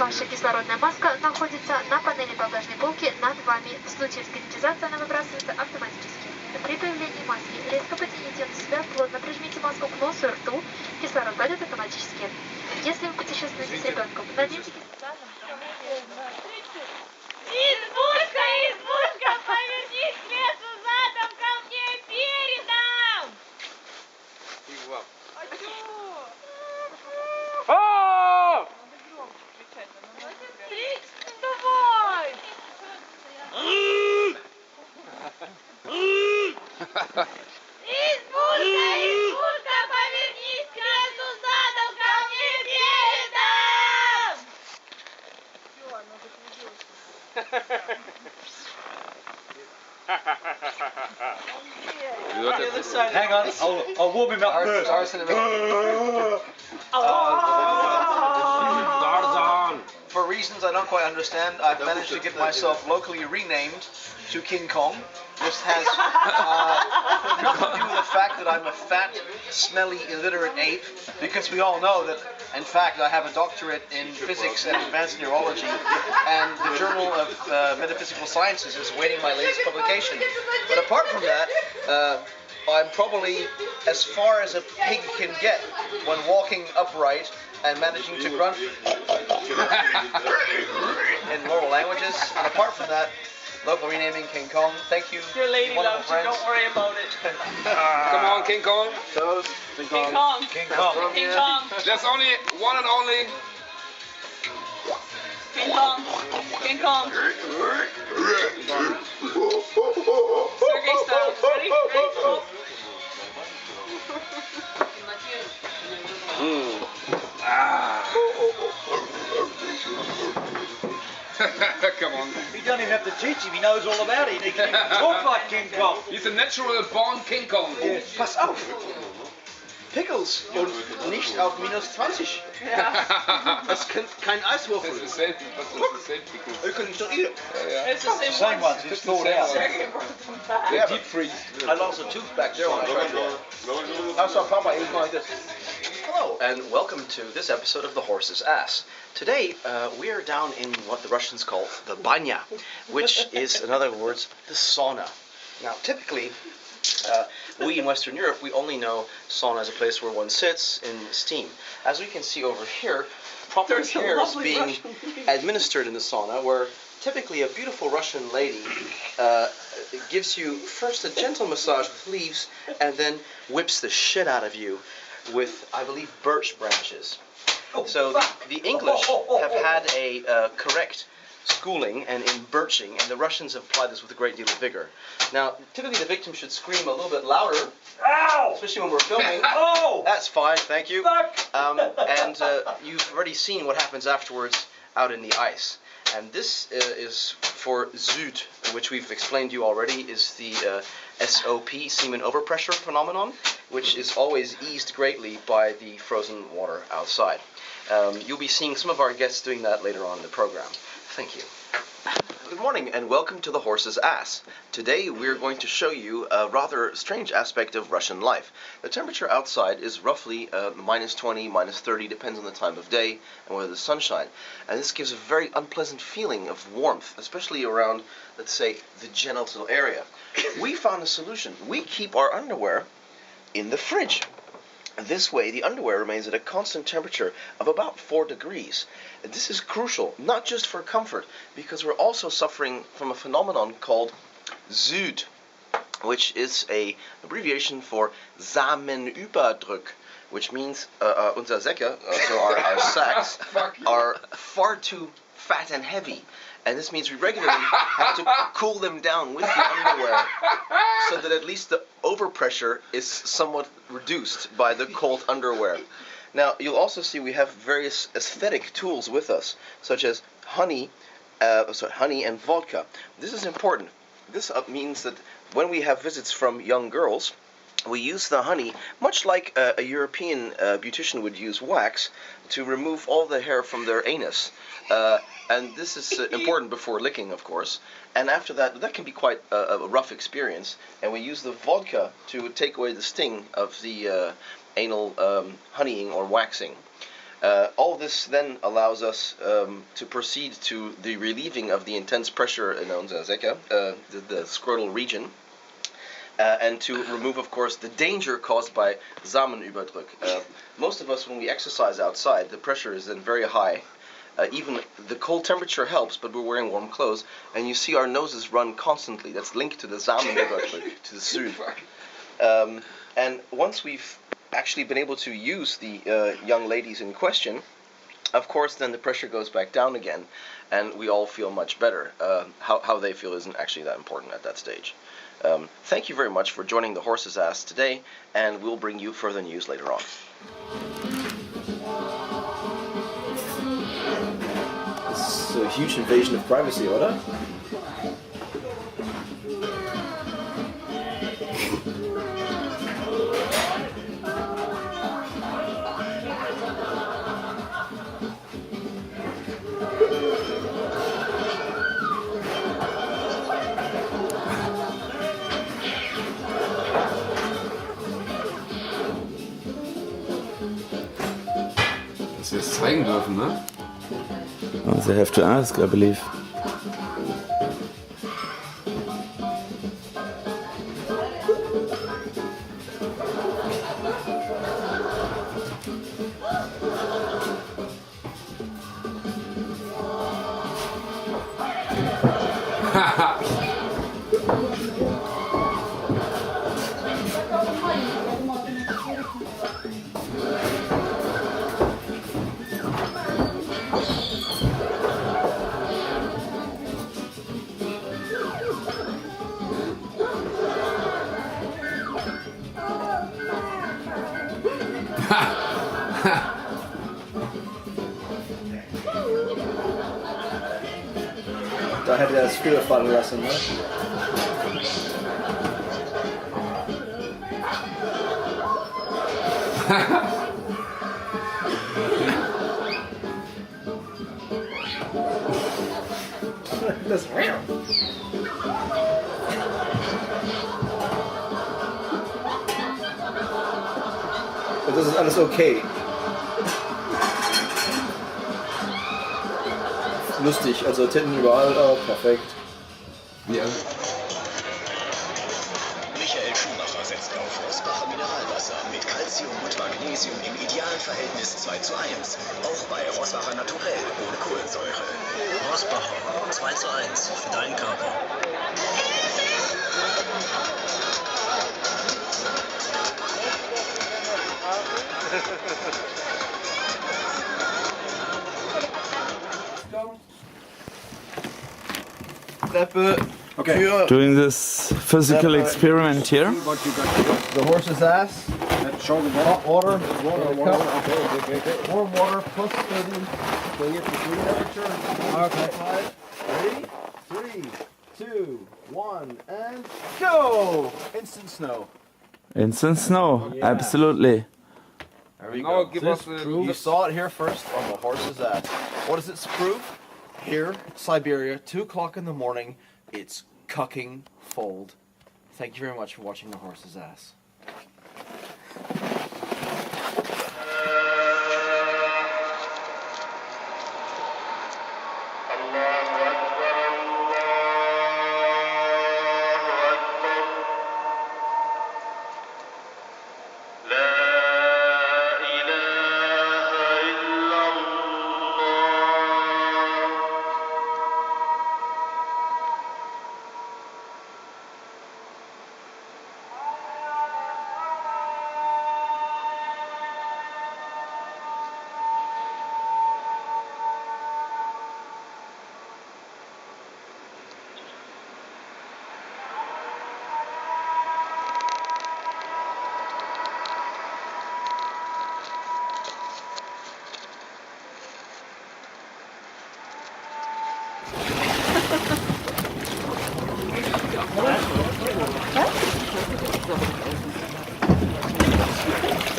Ваша кислородная маска находится на панели багажной полки над вами. В случае вскритизации она выбрасывается автоматически. При появлении маски резко потяните на себя, плотно прижмите маску к носу и рту. Кислород пойдет автоматически. Если вы путешествуете с ребенком, наденьте специально. Избушка, избушка, повернись к лесу задом, ко мне передом! О! Давай! Избушка, избушка, повернись к лесу задом, ко мне передом! Все, оно закружился. Hang on, I'll warm him up first. For reasons I don't quite understand, I've managed to get myself locally renamed to King Kong. This has nothing to do with the fact that I'm a fat, smelly, illiterate ape, because we all know that, in fact, I have a doctorate in physics and advanced neurology, and the Journal of Metaphysical Sciences is awaiting my latest publication. But apart from that, I'm probably as far as a pig can get when walking upright and managing to grunt in normal languages. And apart from that, local renaming King Kong. Thank you. Your lady wonderful loves you, friends. don't worry about it. Come on, King Kong. Toast. King Kong. King Kong. King Kong. There's only one and only. King Kong. King Kong. Sergey style. Ready? Ready? Go. Come on. You don't even have to teach him, he knows all about it. He can even talk like King Kong. He's a natural born King Kong. Pass auf! Pickles und nicht auf minus 20. Das ist kein Eiswürfel. It's the same, but it's the same pickles. You can still eat it. It's the same, Same ones, it's thawed out. Sergey brought them back. They deep freeze. I lost a tooth back there when I tried to. I saw Papa eating like this. Hello, and welcome to this episode of The Horse's Ass. Today, we are down in what the Russians call the banya, which is, in other words, the sauna. Now, typically, we in Western Europe, we only know sauna as a place where one sits in steam. As we can see over here, proper There's a care is lovely being Russian lady. administered in the sauna, where typically a beautiful Russian lady gives you first a gentle massage with leaves and then whips the shit out of you with, I believe, birch branches. So the English have had a correct schooling and in birching, and the Russians have applied this with a great deal of vigor. Now, typically the victim should scream a little bit louder, Ow! especially when we're filming. Oh! That's fine, thank you. Fuck! And you've already seen what happens afterwards out in the ice. And this is for Zoot, which we've explained to you already, is the SOP, semen overpressure phenomenon, which is always eased greatly by the frozen water outside. You'll be seeing some of our guests doing that later on in the program. Thank you. Good morning and welcome to The Horse's Ass. Today we're going to show you a rather strange aspect of Russian life. The temperature outside is roughly minus 20, minus 30, depends on the time of day and whether the sunshine. And this gives a very unpleasant feeling of warmth, especially around, let's say, the genital area. We found a solution. We keep our underwear in the fridge. This way, the underwear remains at a constant temperature of about 4 degrees. This is crucial, not just for comfort, because we're also suffering from a phenomenon called Süd, which is an abbreviation for Samenüberdruck, which means unser Säcke, so our sacks, are far too fat and heavy. And this means we regularly have to cool them down with the underwear so that at least the overpressure is somewhat reduced by the cold underwear. Now, you'll also see we have various aesthetic tools with us, such as honey and vodka. This is important. This means that when we have visits from young girls, we use the honey, much like a European beautician would use wax, to remove all the hair from their anus. And this is important before licking, of course. And after that, that can be quite a rough experience. And we use the vodka to take away the sting of the anal honeying or waxing. All this then allows us to proceed to the relieving of the intense pressure in unser Säcke, the scrotal region, and to remove, of course, the danger caused by Samenüberdruck. Most of us, when we exercise outside, the pressure is then very high. Even the cold temperature helps, but we're wearing warm clothes, and you see our noses run constantly. That's linked to the Samenüberdruck, to the Süd. And once we've actually been able to use the young ladies in question, of course, then the pressure goes back down again, and we all feel much better. How they feel isn't actually that important at that stage. Thank you very much for joining the Horse's Ass today, and we'll bring you further news later on. This is a huge invasion of privacy, oder? Dass wir es zeigen dürfen, ne? Oh, they have to ask, I believe. Da hätte er es früher fallen lassen, ne? Das Und das ist alles okay. Lustig, also Titten überall, oh, perfekt. Ja. Michael Schumacher setzt auf Rossbacher Mineralwasser mit Calcium und Magnesium im idealen Verhältnis 2:1. Auch bei Rossbacher Naturell ohne Kohlensäure. Rossbacher 2:1 für deinen Körper. Okay. Doing this physical experiment here. The horse's ass. Hot water. Warm water plus 30. So you get the room temperature. Okay. Ready? 3, 2, 1, and go! Instant snow. Instant snow, absolutely. There we Now go. give us You saw it here first on the horse's ass. What does it prove? Here, Siberia, 2 o'clock in the morning, it's cucking fold. Thank you very much for watching the horse's ass.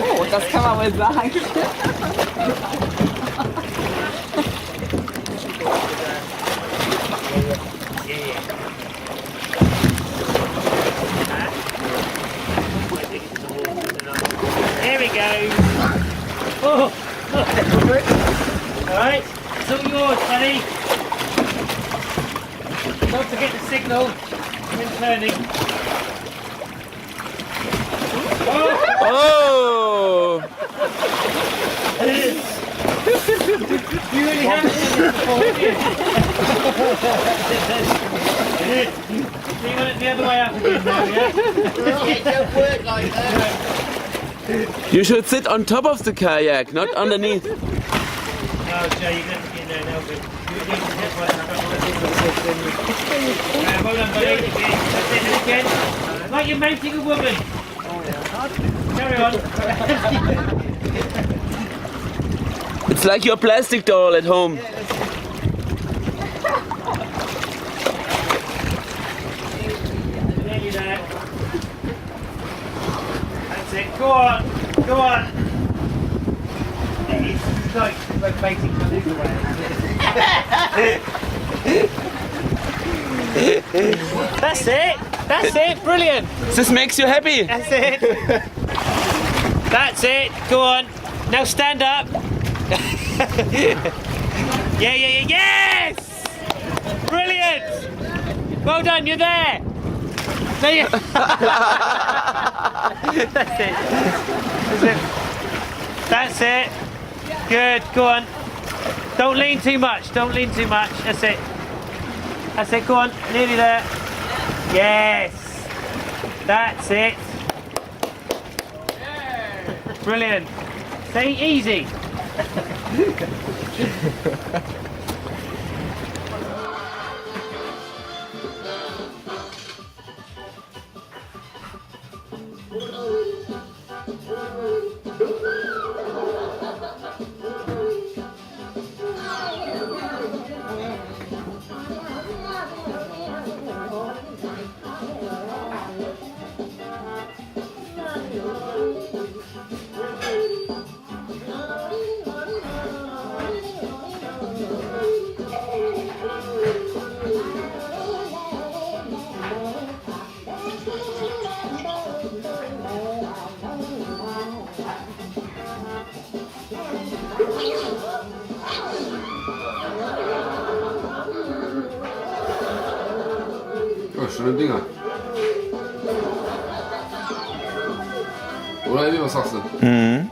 Oh, das kann man wohl sagen. There we go. Oh, course, buddy. Don't forget the signal when turning. Oh! You really haven't done this before, have you? So you want it the other way up again now, yeah? It don't work like that. You should sit on top of the kayak, not underneath. No, Joe, you're going to get there now, but you're going to hit one. I don't want to do this. Well done, buddy. That's it, and again. Like you're mounting a woman. Carry on. It's like your plastic doll at home. Nearly there. That's it. Go on. Go on. It's like basic maneuver way. That's it. That's it. Brilliant. This makes you happy. That's it. That's it. Go on. Now stand up. Yeah. Yes! Brilliant. Well done. You're there. There you. That's it. That's it. That's it. Good. Go on. Don't lean too much. Don't lean too much. That's it. That's it. Go on. Nearly there. Yes. That's it. Brilliant. Stay easy. Ja, schöne Dinger. Oder Eddie, was sagst du? Mhm.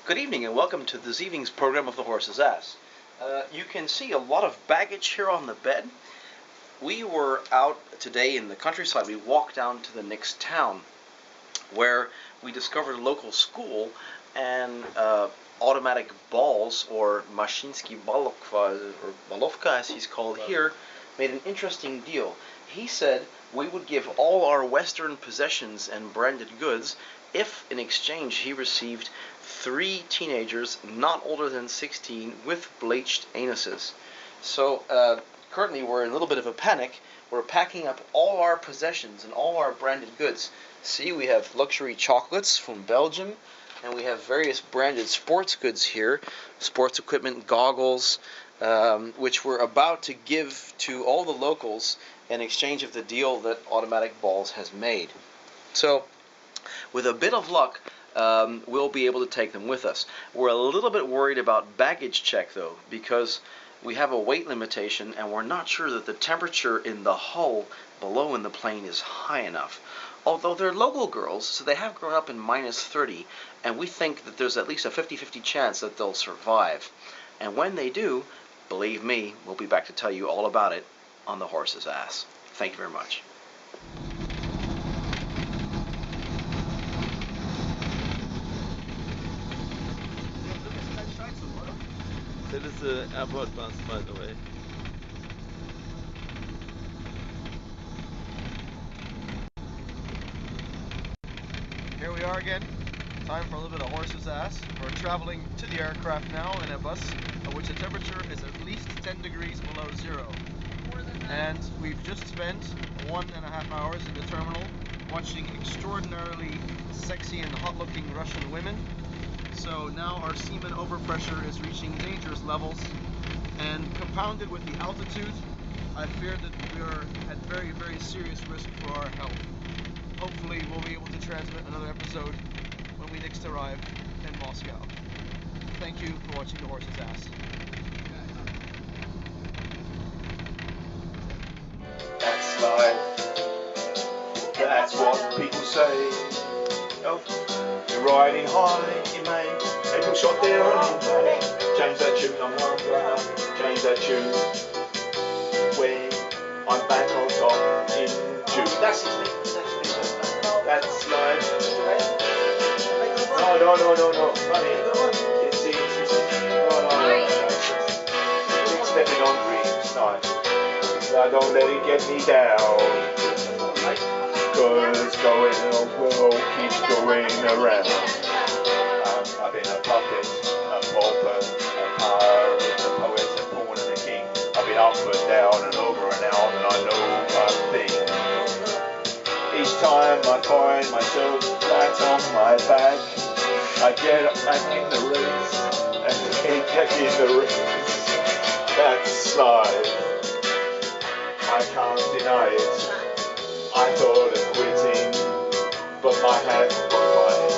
Good evening and welcome to this evening's program of The Horse's Ass. You can see a lot of baggage here on the bed. We were out today in the countryside. We walked down to the next town where we discovered a local school and automatic balls, or Mashinsky Balovka as he's called here, made an interesting deal. He said we would give all our Western possessions and branded goods if in exchange he received 3 teenagers not older than 16 with bleached anuses. So currently we're in a little bit of a panic. We're packing up all our possessions and all our branded goods. See, we have luxury chocolates from Belgium, and we have various branded sports goods here, sports equipment, goggles, which we're about to give to all the locals in exchange of the deal that Automatic Balls has made. So, with a bit of luck, we'll be able to take them with us. We're a little bit worried about baggage check, though, because we have a weight limitation, and we're not sure that the temperature in the hull below in the plane is high enough. Although they're local girls, so they have grown up in minus 30, and we think that there's at least a 50-50 chance that they'll survive. And when they do, believe me, we'll be back to tell you all about it on The Horse's Ass. Thank you very much. That is the airport bus, by the way. Here we are again. Time for a little bit of horse's ass. We're traveling to the aircraft now in a bus at which the temperature is at least 10 degrees below zero. And we've just spent 1.5 hours in the terminal watching extraordinarily sexy and hot-looking Russian women. So now our semen overpressure is reaching dangerous levels, and compounded with the altitude, I fear that we are at very, very serious risk for our health. Hopefully we'll be able to transmit another episode when we next arrive in Moscow. Thank you for watching The Horse's Ass. That's life. That's what people say. Oh, you're riding high in May. People shot down in May. Change that tune, I'm one brother. Change that tune. When I'm back on top in June. That's his name. That's life. No. Funny. It's stepping on dreams. Nice. Now don't let it get me down. Cause going on world keeps going around. I've been a puppet, a pauper, a pirate, a poet, a pawn and a king. I've been up and down and over and out, and I know one thing. Each time I find myself flat on my back, I get back in the race and get back in the race. That's life. I can't deny it. I thought of quitting, but my hands were tied.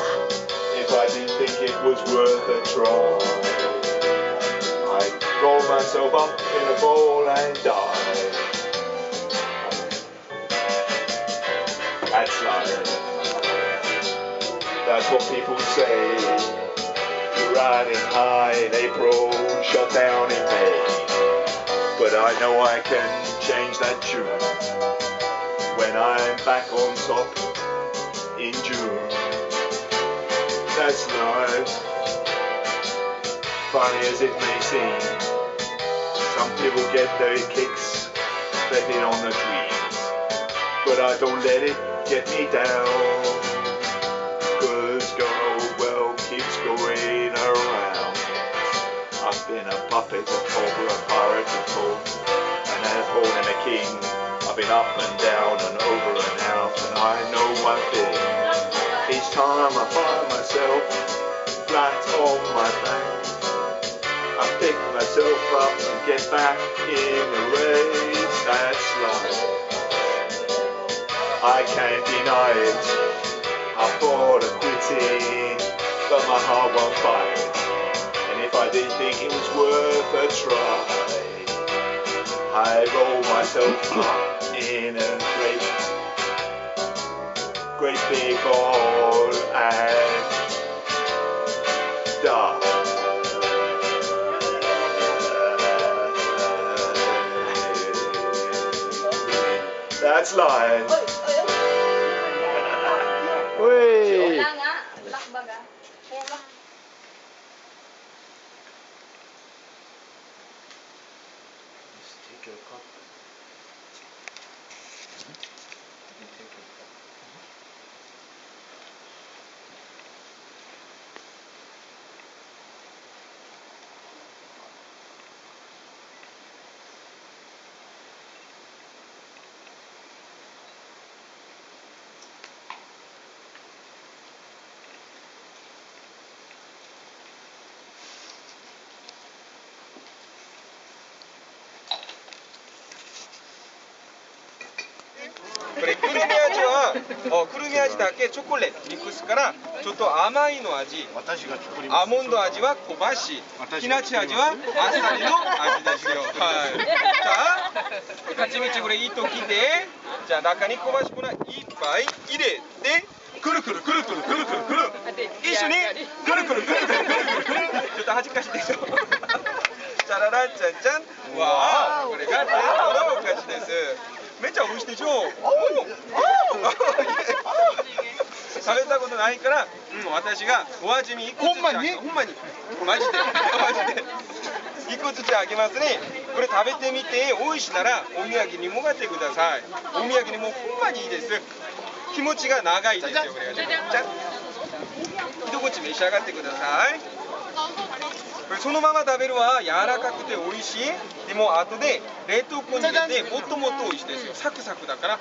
If I didn't think it was worth a try, I'd roll myself up in a ball and die. That's life. That's what people say. Riding high in April, shut down in May. But I know I can change that tune when I'm back on top in June. That's life. Funny as it may seem, some people get their kicks betting on the dreams, but I don't let it get me down, cause the world keeps going around. I've been a puppet, a pauper, a pirate, a fool, and a pawn and a king. I've been up and down and over and out, and I know one thing. Each time I find myself flat on my back, I pick myself up and get back in the race. That's life. I can't deny it. I thought of quitting, but my heart won't fight. And if I didn't think it was worth a try, I roll myself up in a great big ball and die. That's lies. Wait.これくるみ味はくるみ味だけチョコレートミックスからちょっと甘いの味、アーモンド味は小橋、木梨味はあっさりの味ですよ。はい。じゃあはちみつこれいいときで、じゃあ中に小橋粉いっぱい入れてくるくるくるくるくるくるくる一緒にくるくるくるくるくるくるくるちょっと恥ずかしいでしょ。チャララチャンチャン、わあこれが冷凍のお菓子です。めっちゃ美味しいでしょ。食べたことないから、私がお味見いくつつほんまにマジでいくつつあげますね。これ食べてみて美味しいならお土産にもらってください。お土産にもほんまにいいです。気持ちが長いですよ。これがじゃん一口召し上がってください。これそのまま食べるは柔らかくて美味しい。でも後で冷凍庫に入れてもっともっと美味しいですよ。サクサクだから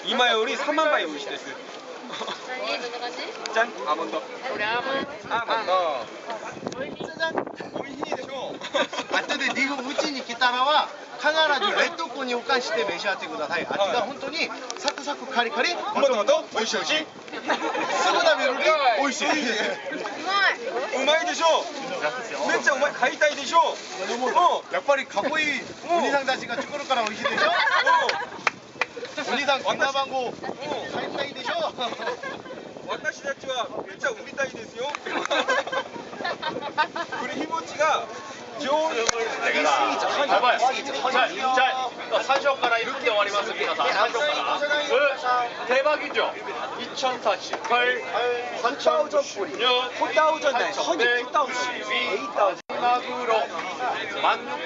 今より3万倍美味しいです。じゃん、アーモンド。アーモンド。美味しいでしょ。後でリグうちに来たらは必ず冷凍庫に保管して召し上がってください。味が本当にサクサクカリカリ、もっともっと美味しい美味しい。すぐ食べるに美味しい。うまいでしょ。めっちゃうまい。買いたいでしょ。やっぱりかっこいいお兄さんたちが作るから美味しいでしょ。お兄さん、電話番号買いたいでしょ。私たちはめっちゃ売りたいですよ。これ日持ちが上手。やばい。じゃあ最初から言って終わります。皆さん最初から대박이죠 2048 3,000뿌리 9,000날 허니 9,000 마구로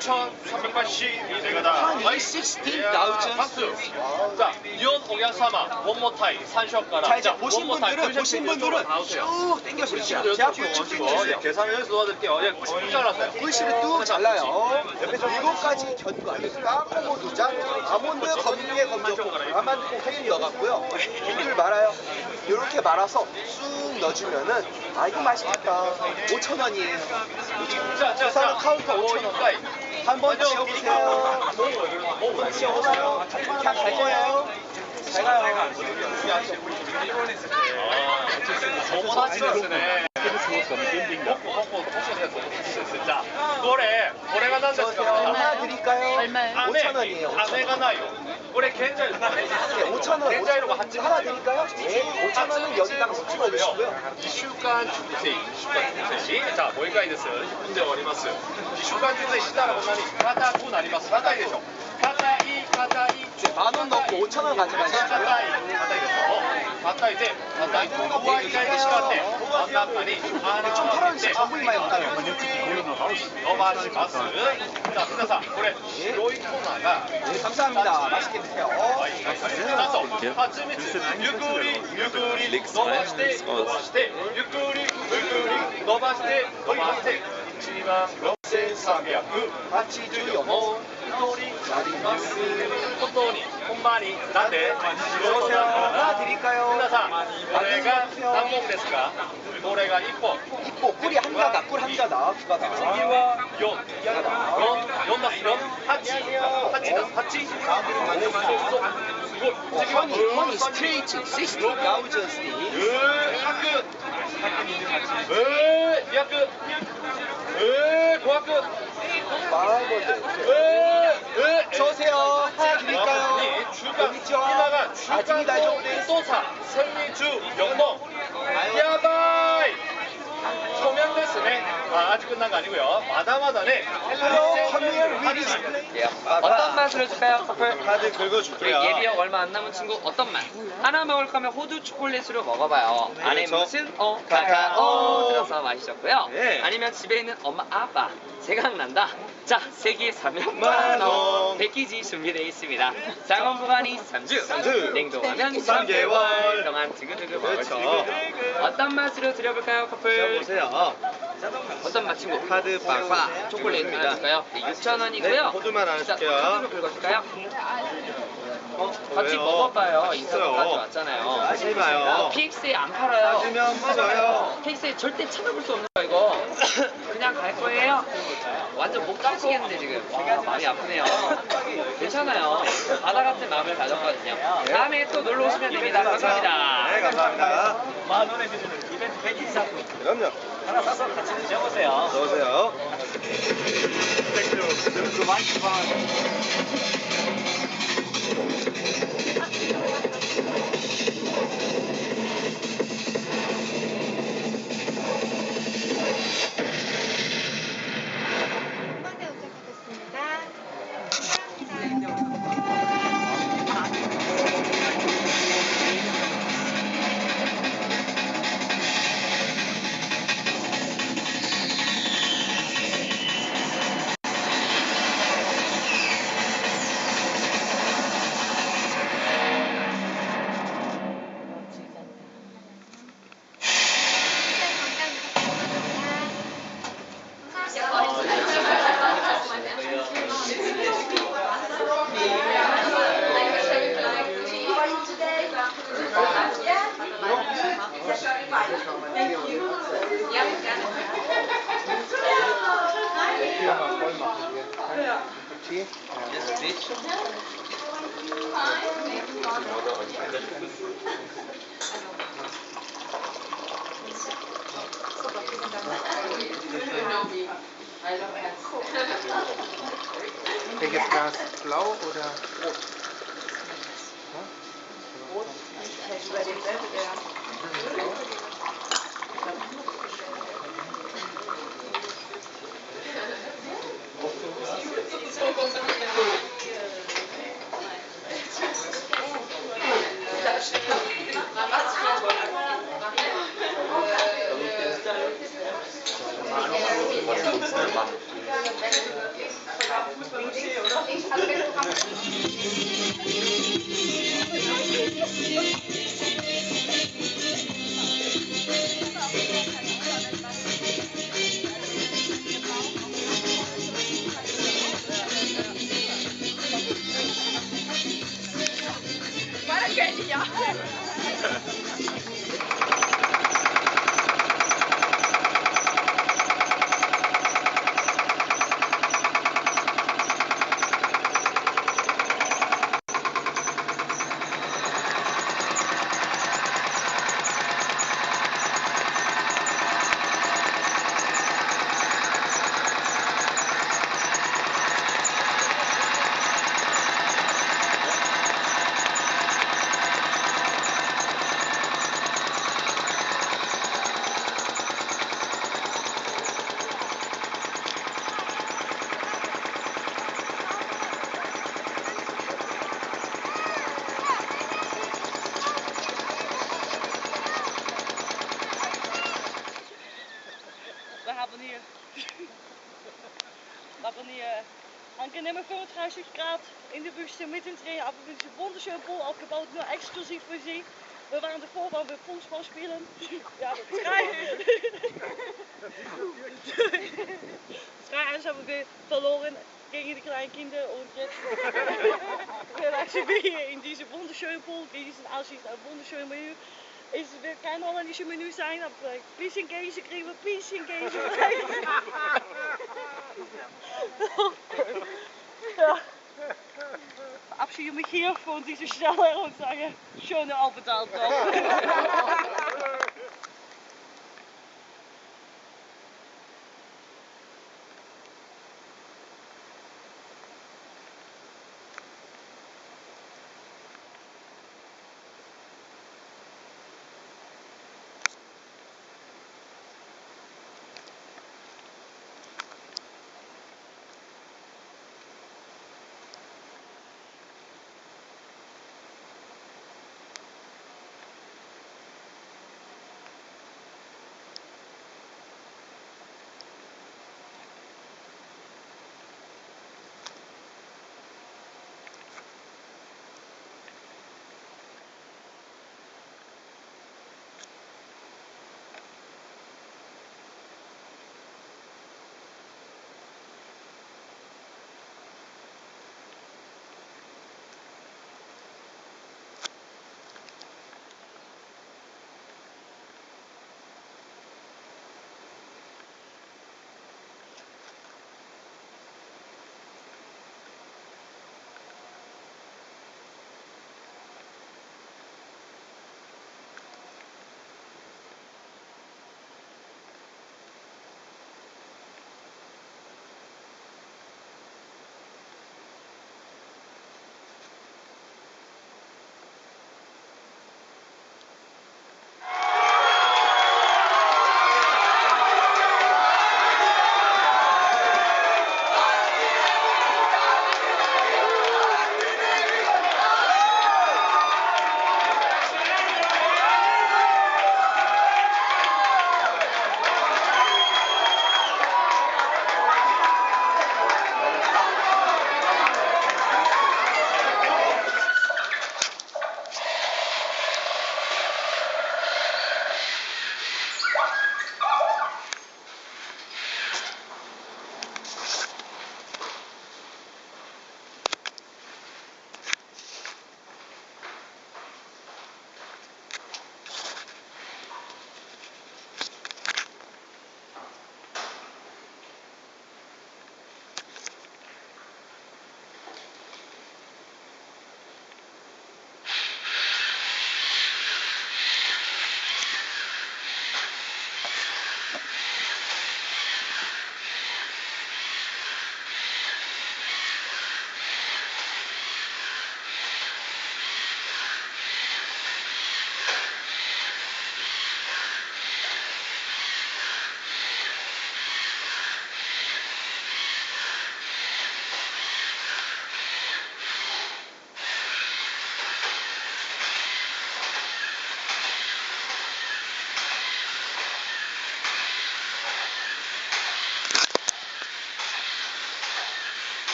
16,380 허니 16,000 자, 이온 오야사마 one more time 3쇼가라. 자, 이제 보신 분들은 쭉 당겨주시죠. 제 앞으로 쭉 계산을 해서 도와드릴게요. 예, 90분 잘랐어요. 글씨를 뚝 잘라요. 옆에 7가지 견과, 까꼬모 두장, 아몬드 검게 검정, 아몬드 콩 넣어갖고요. 물을 말아요. 이렇게 말아서 쑥 넣어주면은 아 이거 맛있겠다. 5,000원이에요. 계산은 카운터 5,000원. 한번 지어보세요. 한번 지어보세요. 그냥 갈 거예요. 잘 가요. 자, これが何ですか? 얼마 드릴까요? 5,000원이에요. 안에가 나요. これ 겐자이. 네, 5,000원. 겐자이로가 하나 드릴까요? 네, 5,000원은 여기다가 섞어 주시고요. 2週間熟成자, もう一回です。で終わります。2週間熟成したらこんなに硬くなります。硬いでしょ。硬い。 만원 넣고 5,000원 가져가시고요. 硬いで、硬いとこは意外と違って真ん中に穴を開けて伸ばします。じゃあ皆さんこれ白い粉が 감사합니다. 맛있게 드세요. あと蜂蜜ゆっくりゆっくり伸ばして伸ばしてゆっくりゆっくり伸ばして伸ばして1万6384本あります本当にほんまになんで하나 드릴까요? 皆さんこれが何本ですかこれが1本 꿀이 한 가닥, 꿀 한 가닥, 두 가닥. 次は4だすよ8だ8すごい次は허니 스트레이트 60,000 스틱. 200 500 만원 저세요. 하나 드릴까요? 여기 있죠? 아직이다요. 또사 생리주 영동 야바이 소면ですね 아직 끝난 거 아니고요. 마다마다네. 어떤 맛을 해줄까요, 커플? 카드 긁어줄게요. 우리 예비역 얼마 안 남은 친구 어떤 맛? 하나 먹을 거면 호두 초콜릿으로 먹어봐요. 안에 그렇죠. 무슨 카카오 들어서 맛있었고요. 네. 아니면 집에 있는 엄마 아빠 생각난다. 자, 3개 사면 만 원. 패키지 준비되어 있습니다. 장원 보관이 3주, 냉동하면 3개월. 동안 두고두고 먹을 수 그렇죠. 있고. 어떤 맛으로 드려볼까요, 커플? 보세요. 어떤 맛 친구? 카드 박박 초콜릿입니다. 줄까요? 6,000원이고요. 네, 호두만 안 자, 해줄게요. 호두로 긁어줄까요? 같이 왜요? 먹어봐요. 인스타 있어요. 가져왔잖아요. 다시 해봐요. PX에 안 팔아요. 맞으면 맞아요. PX에 절대 찾아볼 수 없는 거 이거. 그냥 갈 거예요. 완전 못 가시겠는데 지금. 마음이 아프네요. 괜찮아요. 바다 같은 마음을 가졌거든요. 다음에 또 놀러 오시면 됩니다. 감사합니다. 네, 감사합니다. 만 원에 드리는 이벤트 패키지 상품 그럼요. 하나 사서 같이 드셔보세요. 넣으세요. 한번에 도착하겠습니다. Welches Glas? Blau oder rot? Wir haben hier angenehme 35 Grad in der Wüste mittendrin, aber wir sind wunderschön Pool aufgebaut, nur exklusiv für Sie. Wir waren davor, waren wir Fußball spielen. Wir haben 3-1 haben wir verloren gegen die kleinen Kinder und jetzt relaxen wir hier in diesem wunderschönen Pool, diesen Aussicht auf wunderschönen Menü. Es wird kein holländisches Menü sein, aber ein bisschen Käse kriegen wir, ein bisschen Käse kriegen. Ja. Verabschiede mich hier von dieser Stelle und sage, schöne Aufenthalt noch.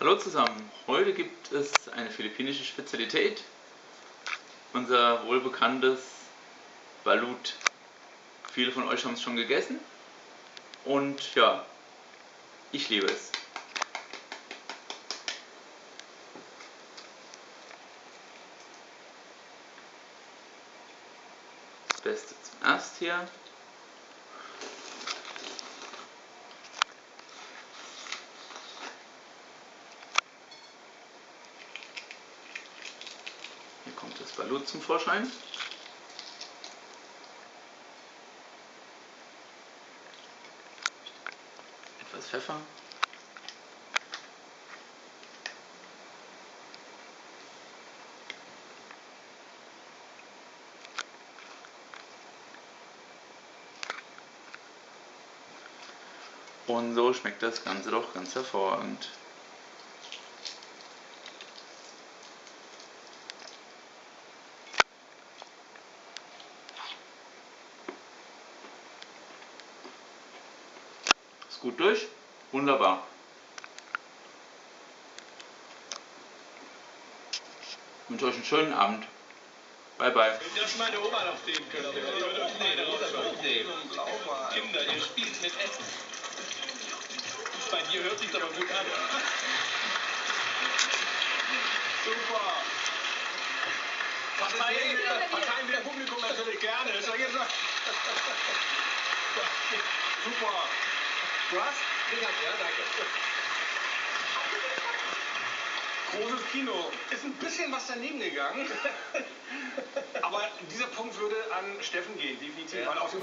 Hallo zusammen, heute gibt es eine philippinische Spezialität, unser wohlbekanntes Balut. Viele von euch haben es schon gegessen und ja, ich liebe es. Das Beste zuerst hier. Hier kommt das Balut zum Vorschein. Etwas Pfeffer. Und so schmeckt das Ganze doch ganz hervorragend. Ist gut durch? Wunderbar. Ich wünsche euch einen schönen Abend. Bye bye. Dass meine Oma noch sehen könnte. Meine Oma noch nehmen. Kinder, ihr spielt mit Essen. Bei dir hört sich aber gut an. Super. Parteien wieder Publikum natürlich gerne. Ist doch jetzt noch. Super. Du hast? Ja, danke. Großes Kino. Ist ein bisschen was daneben gegangen. Aber dieser Punkt würde an Steffen gehen, definitiv. Weil auch die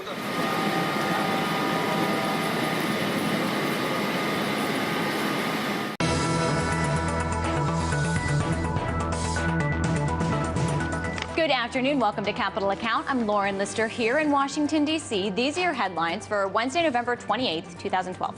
Good afternoon. Welcome to Capital Account. I'm Lauren Lister here in Washington, D.C. These are your headlines for Wednesday, November 28th, 2012.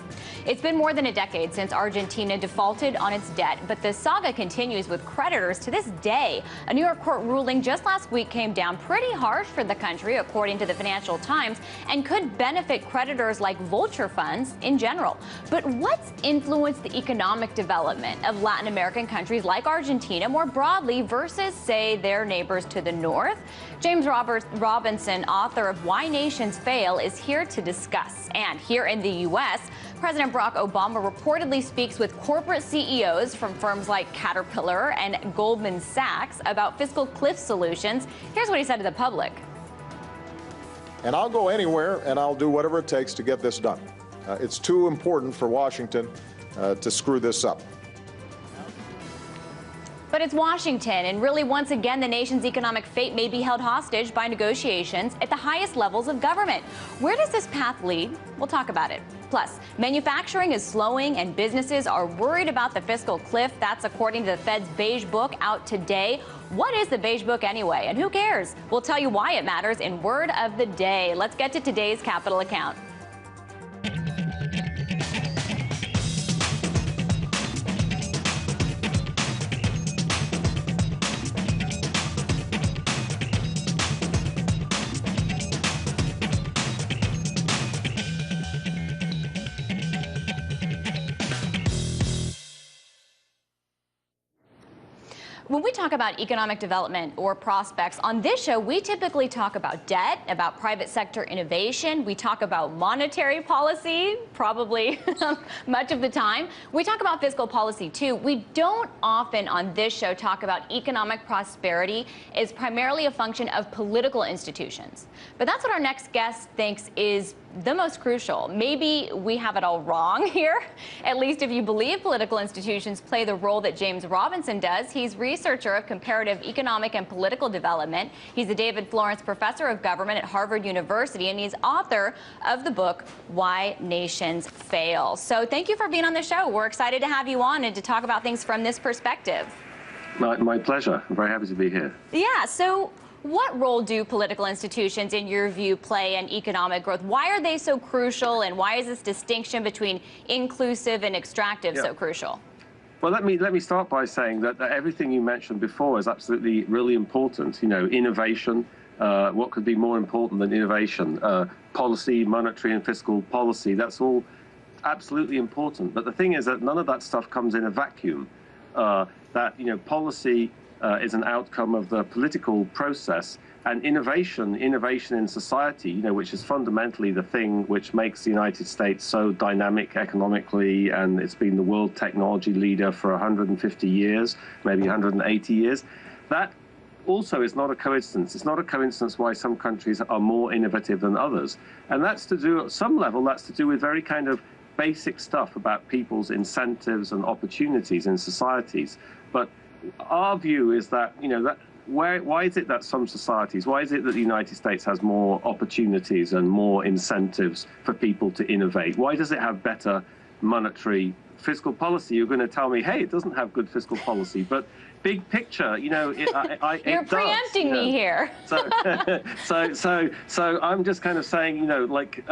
It's been more than a decade since Argentina defaulted on its debt, but the saga continues with creditors to this day. A New York court ruling just last week came down pretty harsh for the country, according to the Financial Times, and could benefit creditors like vulture funds in general. But what's influenced the economic development of Latin American countries like Argentina more broadly versus, say, their neighbors to the north? James Robinson, author of Why Nations Fail, is here to discuss. And here in the U.S., President Barack Obama reportedly speaks with corporate CEOs from firms like Caterpillar and Goldman Sachs about fiscal cliff solutions. Here's what he said to the public. And I'll go anywhere and I'll do whatever it takes to get this done. It's too important for Washington to screw this up. But it's Washington, and really, once again, the nation's economic fate may be held hostage by negotiations at the highest levels of government. Where does this path lead? We'll talk about it. Plus, manufacturing is slowing, and businesses are worried about the fiscal cliff. That's according to the Fed's Beige Book out today. What is the Beige Book anyway, and who cares? We'll tell you why it matters in Word of the Day. Let's get to today's Capital Account. When we talk about economic development or prospects on this show, we typically talk about debt, about private sector innovation. We talk about monetary policy, probably much of the time. We talk about fiscal policy too. We don't often on this show talk about economic prosperity is primarily a function of political institutions. But that's what our next guest thinks is the most crucial. Maybe we have it all wrong here, at least if you believe political institutions play the role that James Robinson does. He's researcher of comparative economic and political development. He's the David Florence Professor of Government at Harvard University, and he's author of the book, Why Nations Fail. So thank you for being on the show. We're excited to have you on and to talk about things from this perspective. My pleasure. I'm very happy to be here. Yeah, so what role do political institutions, in your view, play in economic growth? Why are they so crucial, and why is this distinction between inclusive and extractive so crucial? Well, let me start by saying that everything you mentioned before is absolutely really important. You know, innovation, what could be more important than innovation? Policy, monetary and fiscal policy, that's all absolutely important. But the thing is that none of that stuff comes in a vacuum. That, you know, policy is an outcome of the political process, and innovation in society, you know, which is fundamentally the thing which makes the United States so dynamic economically, and it's been the world technology leader for 150 years, maybe 180 years. That also is not a coincidence. It's not a coincidence why some countries are more innovative than others. And that's to do, at some level, that's to do with very kind of basic stuff about people's incentives and opportunities in societies. But our view is that, you know, that why is it that some societies, why is it that the United States has more opportunities and more incentives for people to innovate? Why does it have better monetary fiscal policy? You're going to tell me, hey, it doesn't have good fiscal policy, but big picture, you know, You're preempting me here. So I'm just kind of saying, you know, like,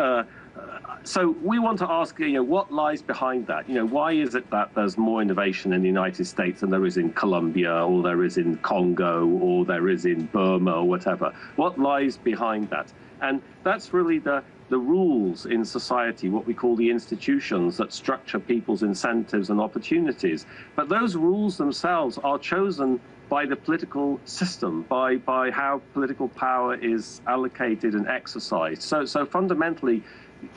so we want to ask, you know, what lies behind that? You know, why is it that there's more innovation in the United States than there is in Colombia, or there is in Congo, or there is in Burma, or whatever? What lies behind that? And that's really the rules in society, what we call the institutions that structure people's incentives and opportunities. But those rules themselves are chosen by the political system, by how political power is allocated and exercised. So fundamentally,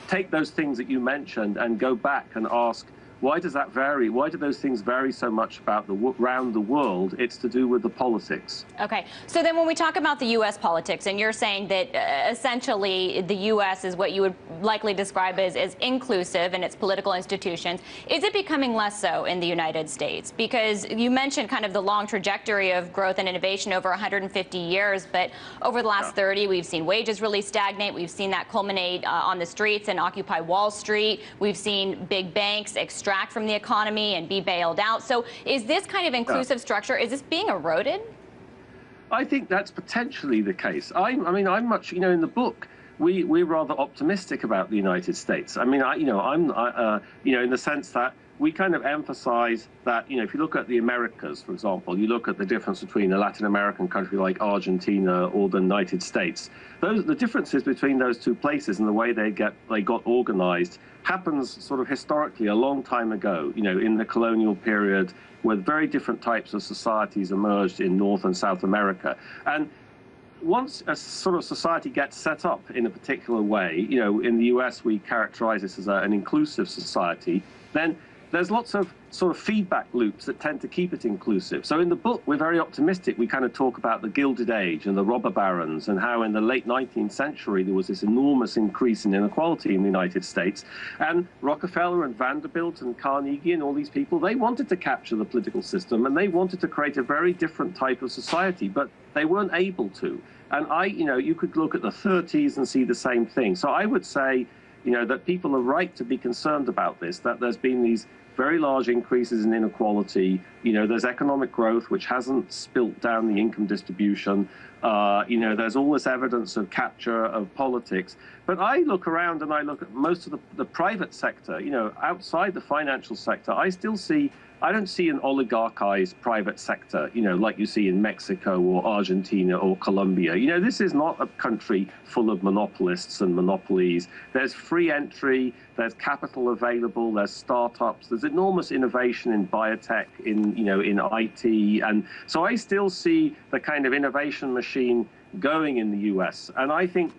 take those things that you mentioned and go back and ask, why does that vary? Why do those things vary so much about around the world? It's to do with the politics. Okay, so then when we talk about the U.S. politics, and you're saying that essentially the U.S. is what you would likely describe as inclusive in its political institutions, is it becoming less so in the United States? Because you mentioned kind of the long trajectory of growth and innovation over 150 years, but over the last 30, we've seen wages really stagnate. We've seen that culminate on the streets and Occupy Wall Street. We've seen big banks extract from the economy and be bailed out. So is this kind of inclusive structure, is this being eroded? I think that's potentially the case. I mean, I'm much, you know, in the book, we're rather optimistic about the United States. I mean, you know, in the sense that we kind of emphasize that, you know, if you look at the Americas, for example, you look at the difference between a Latin American country like Argentina or the United States. The differences between those two places and the way they got organized happens sort of historically a long time ago, you know, in the colonial period, where very different types of societies emerged in North and South America. And once a sort of society gets set up in a particular way, you know, in the US we characterize this as an inclusive society, then there's lots of sort of feedback loops that tend to keep it inclusive. So in the book, we're very optimistic. We kind of talk about the Gilded Age and the robber barons, and how in the late 19th century there was this enormous increase in inequality in the United States. And Rockefeller and Vanderbilt and Carnegie and all these people, they wanted to capture the political system, and they wanted to create a very different type of society, but they weren't able to. And you know, you could look at the 30s and see the same thing. So I would say, you know, that people are right to be concerned about this, that there's been these very large increases in inequality. You know, there's economic growth which hasn't spilt down the income distribution. You know, there's all this evidence of capture of politics. But I look around and I look at most of the private sector, you know, outside the financial sector, I don't see an oligarchized private sector, you know, like you see in Mexico or Argentina or Colombia. You know, this is not a country full of monopolists and monopolies. There's free entry, there's capital available, there's startups, there's enormous innovation in biotech, in, you know, in IT. And so I still see the kind of innovation machine going in the US. And I think,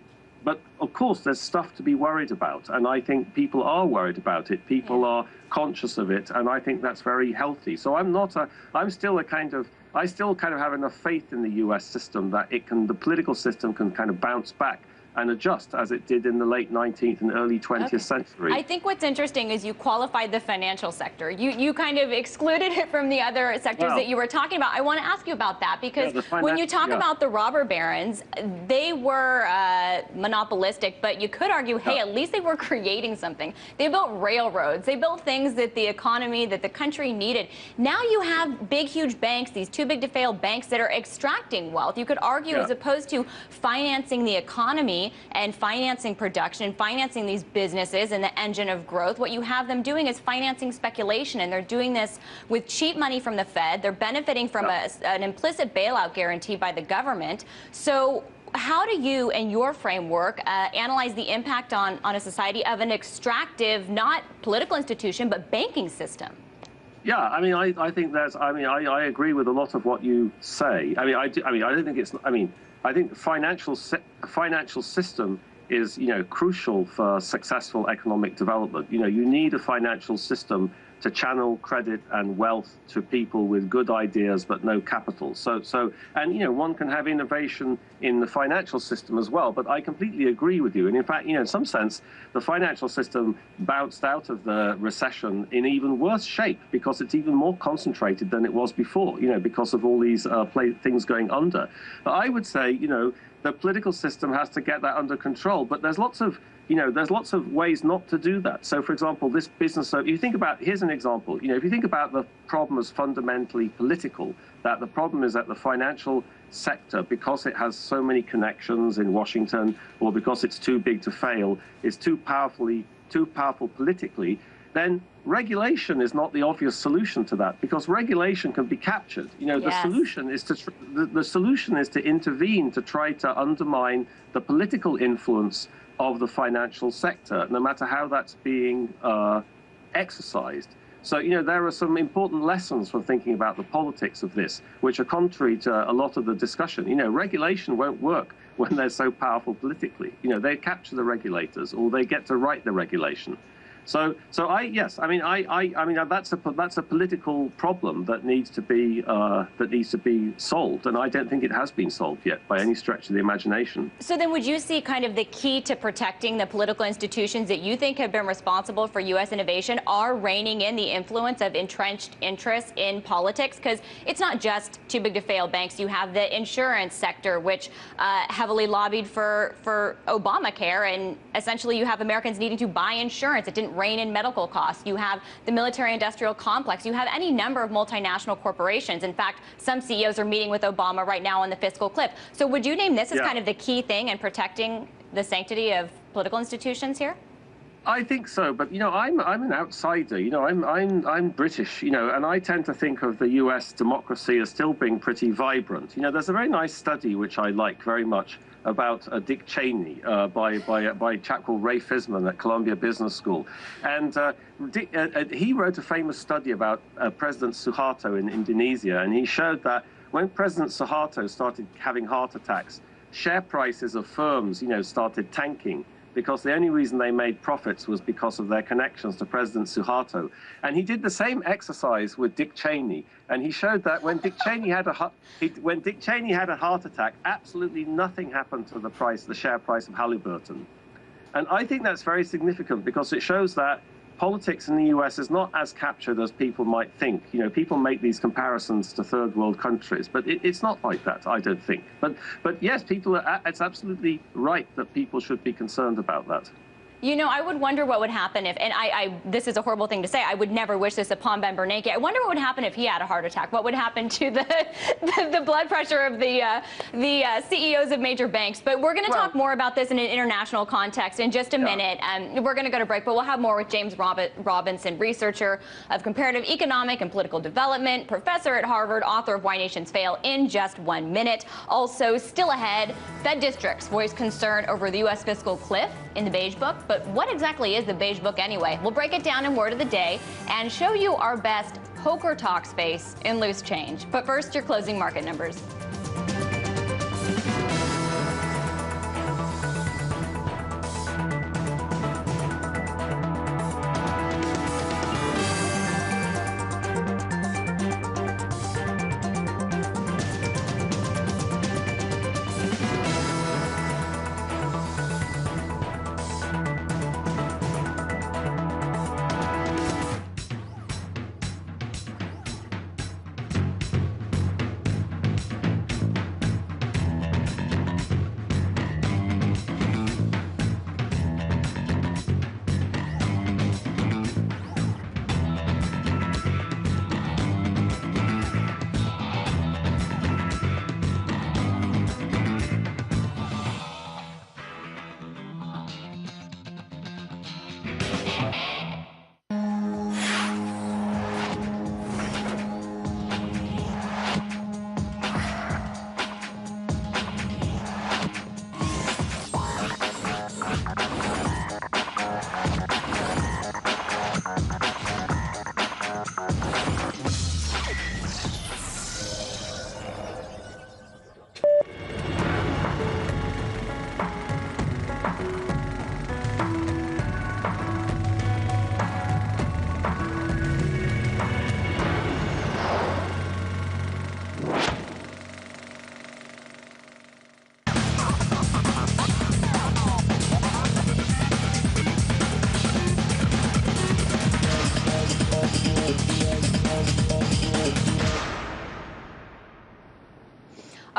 but of course, there's stuff to be worried about. And I think people are worried about it. People are conscious of it. And I think that's very healthy. So I still kind of have enough faith in the US system that the political system can kind of bounce back and adjust as it did in the late 19th and early 20th century. I think what's interesting is you qualified the financial sector. You kind of excluded it from the other sectors that you were talking about. I want to ask you about that, because when you talk about the robber barons, they were monopolistic, but you could argue, hey, at least they were creating something. They built railroads. They built things that the economy, that the country needed. Now you have big, huge banks, these too big to fail banks that are extracting wealth. You could argue, as opposed to financing the economy and financing production, financing these businesses and the engine of growth, what you have them doing is financing speculation, and they're doing this with cheap money from the Fed. They're benefiting from an implicit bailout guarantee by the government. So how do you, in your framework, analyze the impact on a society of an extractive, not political institution, but banking system? Yeah, I mean, I think that's. I mean, I agree with a lot of what you say. I mean, I don't think it's. I mean, I think financial system is, crucial for successful economic development. You need a financial system to channel credit and wealth to people with good ideas but no capital. And one can have innovation in the financial system as well. But I completely agree with you. And in fact, in some sense, the financial system bounced out of the recession in even worse shape because it's even more concentrated than it was before. Because of all these things going under. But I would say, the political system has to get that under control. But there's lots of ways not to do that. So, for example, this business, you think about, here's an example, if you think about the problem as fundamentally political, that the problem is that the financial sector, because it has so many connections in Washington, or because it's too big to fail, is too powerful politically, then regulation is not the obvious solution to that, because regulation can be captured. The solution is to intervene to try to undermine the political influence of the financial sector, no matter how that's being exercised. So, there are some important lessons from thinking about the politics of this, which are contrary to a lot of the discussion. Regulation won't work when they're so powerful politically. They capture the regulators, or they get to write the regulation. So that's a political problem that needs to be solved, and I don't think it has been solved yet by any stretch of the imagination. So then, would you see kind of the key to protecting the political institutions that you think have been responsible for U.S. innovation are reining in the influence of entrenched interests in politics? Because it's not just too big to fail banks. You have the insurance sector, which heavily lobbied for Obamacare, and essentially you have Americans needing to buy insurance. It didn't rein in medical costs. You have the military-industrial complex. You have any number of multinational corporations. In fact, some CEOs are meeting with Obama right now on the fiscal cliff. So would you name this as kind of the key thing in protecting the sanctity of political institutions here? I think so, but I'm an outsider. I'm British. And I tend to think of the U.S. democracy as still being pretty vibrant. There's a very nice study which I like very much about Dick Cheney by a chap called Ray Fisman at Columbia Business School, and he wrote a famous study about President Suharto in Indonesia, and he showed that when President Suharto started having heart attacks, share prices of firms, started tanking, because the only reason they made profits was because of their connections to President Suharto. And he did the same exercise with Dick Cheney, and he showed that when Dick Cheney had a heart attack, absolutely nothing happened to the share price of Halliburton. And I think that's very significant, because it shows that politics in the US is not as captured as people might think. People make these comparisons to third world countries, but it's not like that, I don't think. But yes, it's absolutely right that people should be concerned about that. I would wonder what would happen if, and this is a horrible thing to say, I would never wish this upon Ben Bernanke. I wonder what would happen if he had a heart attack. What would happen to the blood pressure of the CEOs of major banks? But we're going to talk more about this in an international context in just a minute. We're going to go to break, but we'll have more with James Robinson, researcher of comparative economic and political development, professor at Harvard, author of Why Nations Fail, in just 1 minute. Also, still ahead, Fed districts voice concern over the U.S. fiscal cliff in the Beige Book. But what exactly is the Beige Book anyway? We'll break it down in Word of the Day and show you our best poker talk space in loose change. But first, your closing market numbers.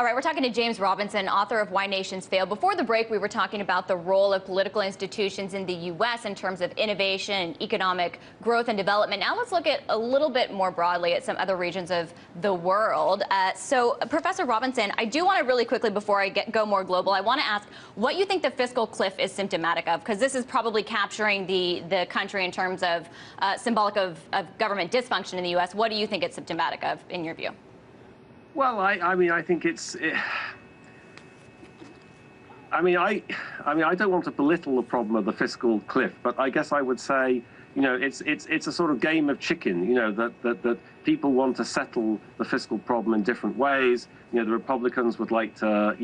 All right, we're talking to James Robinson, author of Why Nations Fail. Before the break, we were talking about the role of political institutions in the U.S. in terms of innovation and economic growth and development. Now let's look at a little bit more broadly at some other regions of the world. So, Professor Robinson, I do want to really quickly, before I go more global, I want to ask what you think the fiscal cliff is symptomatic of, because this is probably capturing the country in terms of symbolic of government dysfunction in the U.S. What do you think it's symptomatic of, in your view? Well, I mean, I think it's. I don't want to belittle the problem of the fiscal cliff, but I guess I would say, you know, it's a sort of game of chicken. You know, that people want to settle the fiscal problem in different ways. You know, the Republicans would like to,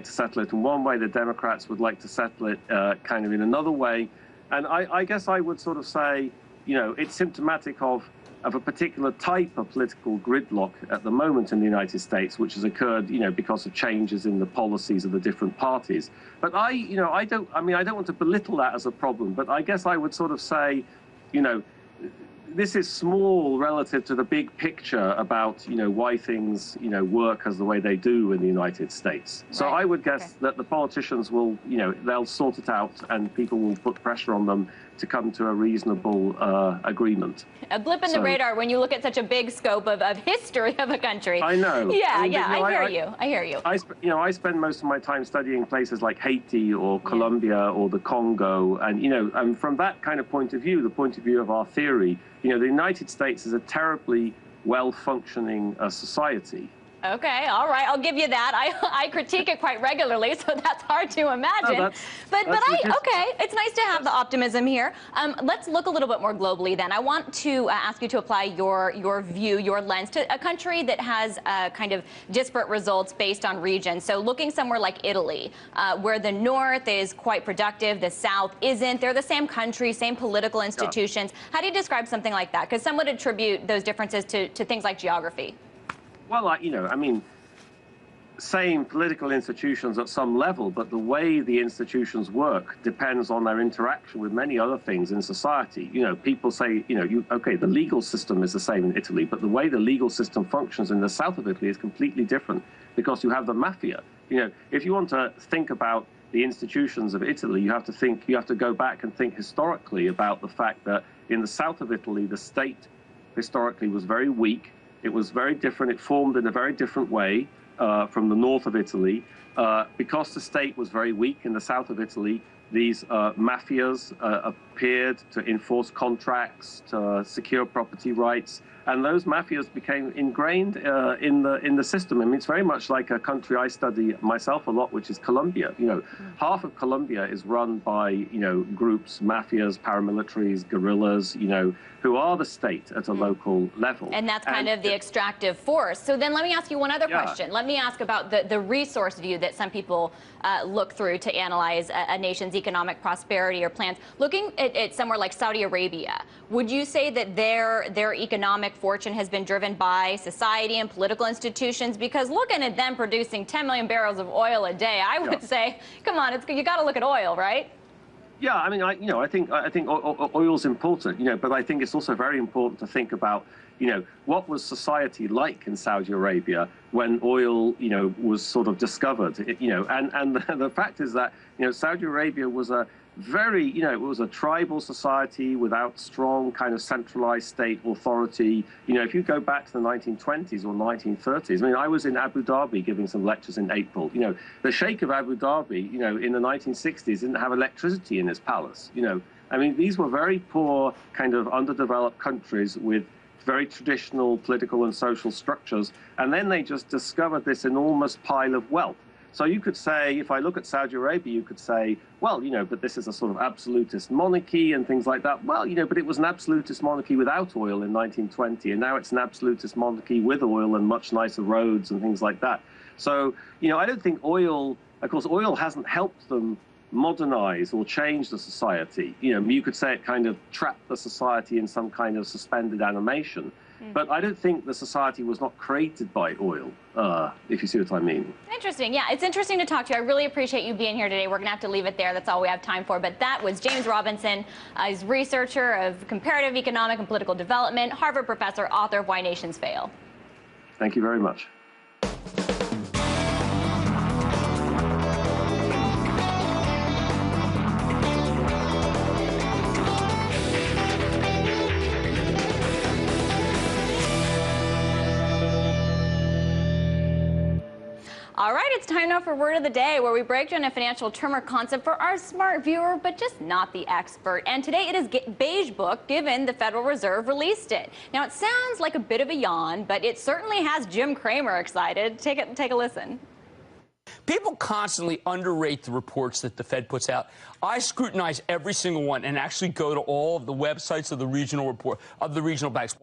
settle it in one way. The Democrats would like to settle it kind of in another way. And I guess I would sort of say, you know, it's symptomatic of a particular type of political gridlock at the moment in the United States, which has occurred, you know, because of changes in the policies of the different parties. But I don't want to belittle that as a problem, but I guess I would sort of say, you know, this is small relative to the big picture about, you know, why things, you know, work as the way they do in the United States. So I would guess that the politicians will, you know, they'll sort it out and people will put pressure on them to come to a reasonable agreement. A blip in the radar when you look at such a big scope of history of a country. I know. Yeah, I mean, yeah, you know, I hear you. I spend most of my time studying places like Haiti or Colombia or the Congo, and you know, from that kind of point of view, the point of view of our theory, you know, the United States is a terribly well-functioning society. Okay, all right, I'll give you that. I critique it quite regularly, so that's hard to imagine. Okay, it's nice to have the optimism here. Let's look a little bit more globally then. I want to ask you to apply your view, your lens to a country that has kind of disparate results based on region. So looking somewhere like Italy, where the north is quite productive, the south isn't. They're the same country, same political institutions. Yeah. How do you describe something like that? Because some would attribute those differences to things like geography. Well, you know, I mean, same political institutions at some level, but the way the institutions work depends on their interaction with many other things in society. You know, people say, you know, okay, the legal system is the same in Italy, but the way the legal system functions in the south of Italy is completely different because you have the mafia. You know, if you want to think about the institutions of Italy, you have to go back and think historically about the fact that in the south of Italy, the state historically was very weak. It was very different. It formed in a very different way from the north of Italy. Because the state was very weak in the south of Italy, these mafias appeared to enforce contracts, to secure property rights, and those mafias became ingrained in the system. I mean, it's very much like a country I study myself a lot, which is Colombia. You know, half of Colombia is run by, you know, groups, mafias, paramilitaries, guerrillas, you know, who are the state at a local level. And that's kind of the extractive force. So then let me ask you one other question. Let me ask about the resource view that some people look through to analyze a nation's economic prosperity or plans. Looking at somewhere like Saudi Arabia, would you say that their economic fortune has been driven by society and political institutions? Because looking at them producing 10 million barrels of oil a day, I would say, come on, you got to look at oil, right? Yeah, I mean, I think oil's important, you know, but I think it's also very important to think about, you know, what was society like in Saudi Arabia when oil, you know, was sort of discovered, you know, and the fact is that, you know, Saudi Arabia was a very, you know, it was a tribal society without strong kind of centralized state authority. You know, if you go back to the 1920s or 1930s, I mean, I was in Abu Dhabi giving some lectures in April. You know, the Sheikh of Abu Dhabi, you know, in the 1960s didn't have electricity in his palace. You know, I mean, these were very poor, kind of underdeveloped countries with very traditional political and social structures. And then they just discovered this enormous pile of wealth. So you could say, if I look at Saudi Arabia, you could say, well, you know, but this is a sort of absolutist monarchy and things like that. Well, you know, but it was an absolutist monarchy without oil in 1920, and now it's an absolutist monarchy with oil and much nicer roads and things like that. So, you know, I don't think oil, of course, oil hasn't helped them modernize or change the society. You know, you could say it kind of trapped the society in some kind of suspended animation. But I don't think the society was not created by oil, if you see what I mean. Interesting. Yeah, it's interesting to talk to you. I really appreciate you being here today. We're going to have to leave it there. That's all we have time for. But that was James Robinson. He's researcher of comparative economic and political development, Harvard professor, author of Why Nations Fail. Thank you very much. it's time now for Word of the Day, where we break down a financial term or concept for our smart viewer, but just not the expert. And today it is Beige Book, given the Federal Reserve released it. Now, it sounds like a bit of a yawn, but it certainly has Jim Cramer excited. Take a listen. People constantly underrate the reports that the Fed puts out. I scrutinize every single one and actually go to all of the websites of the regional banks.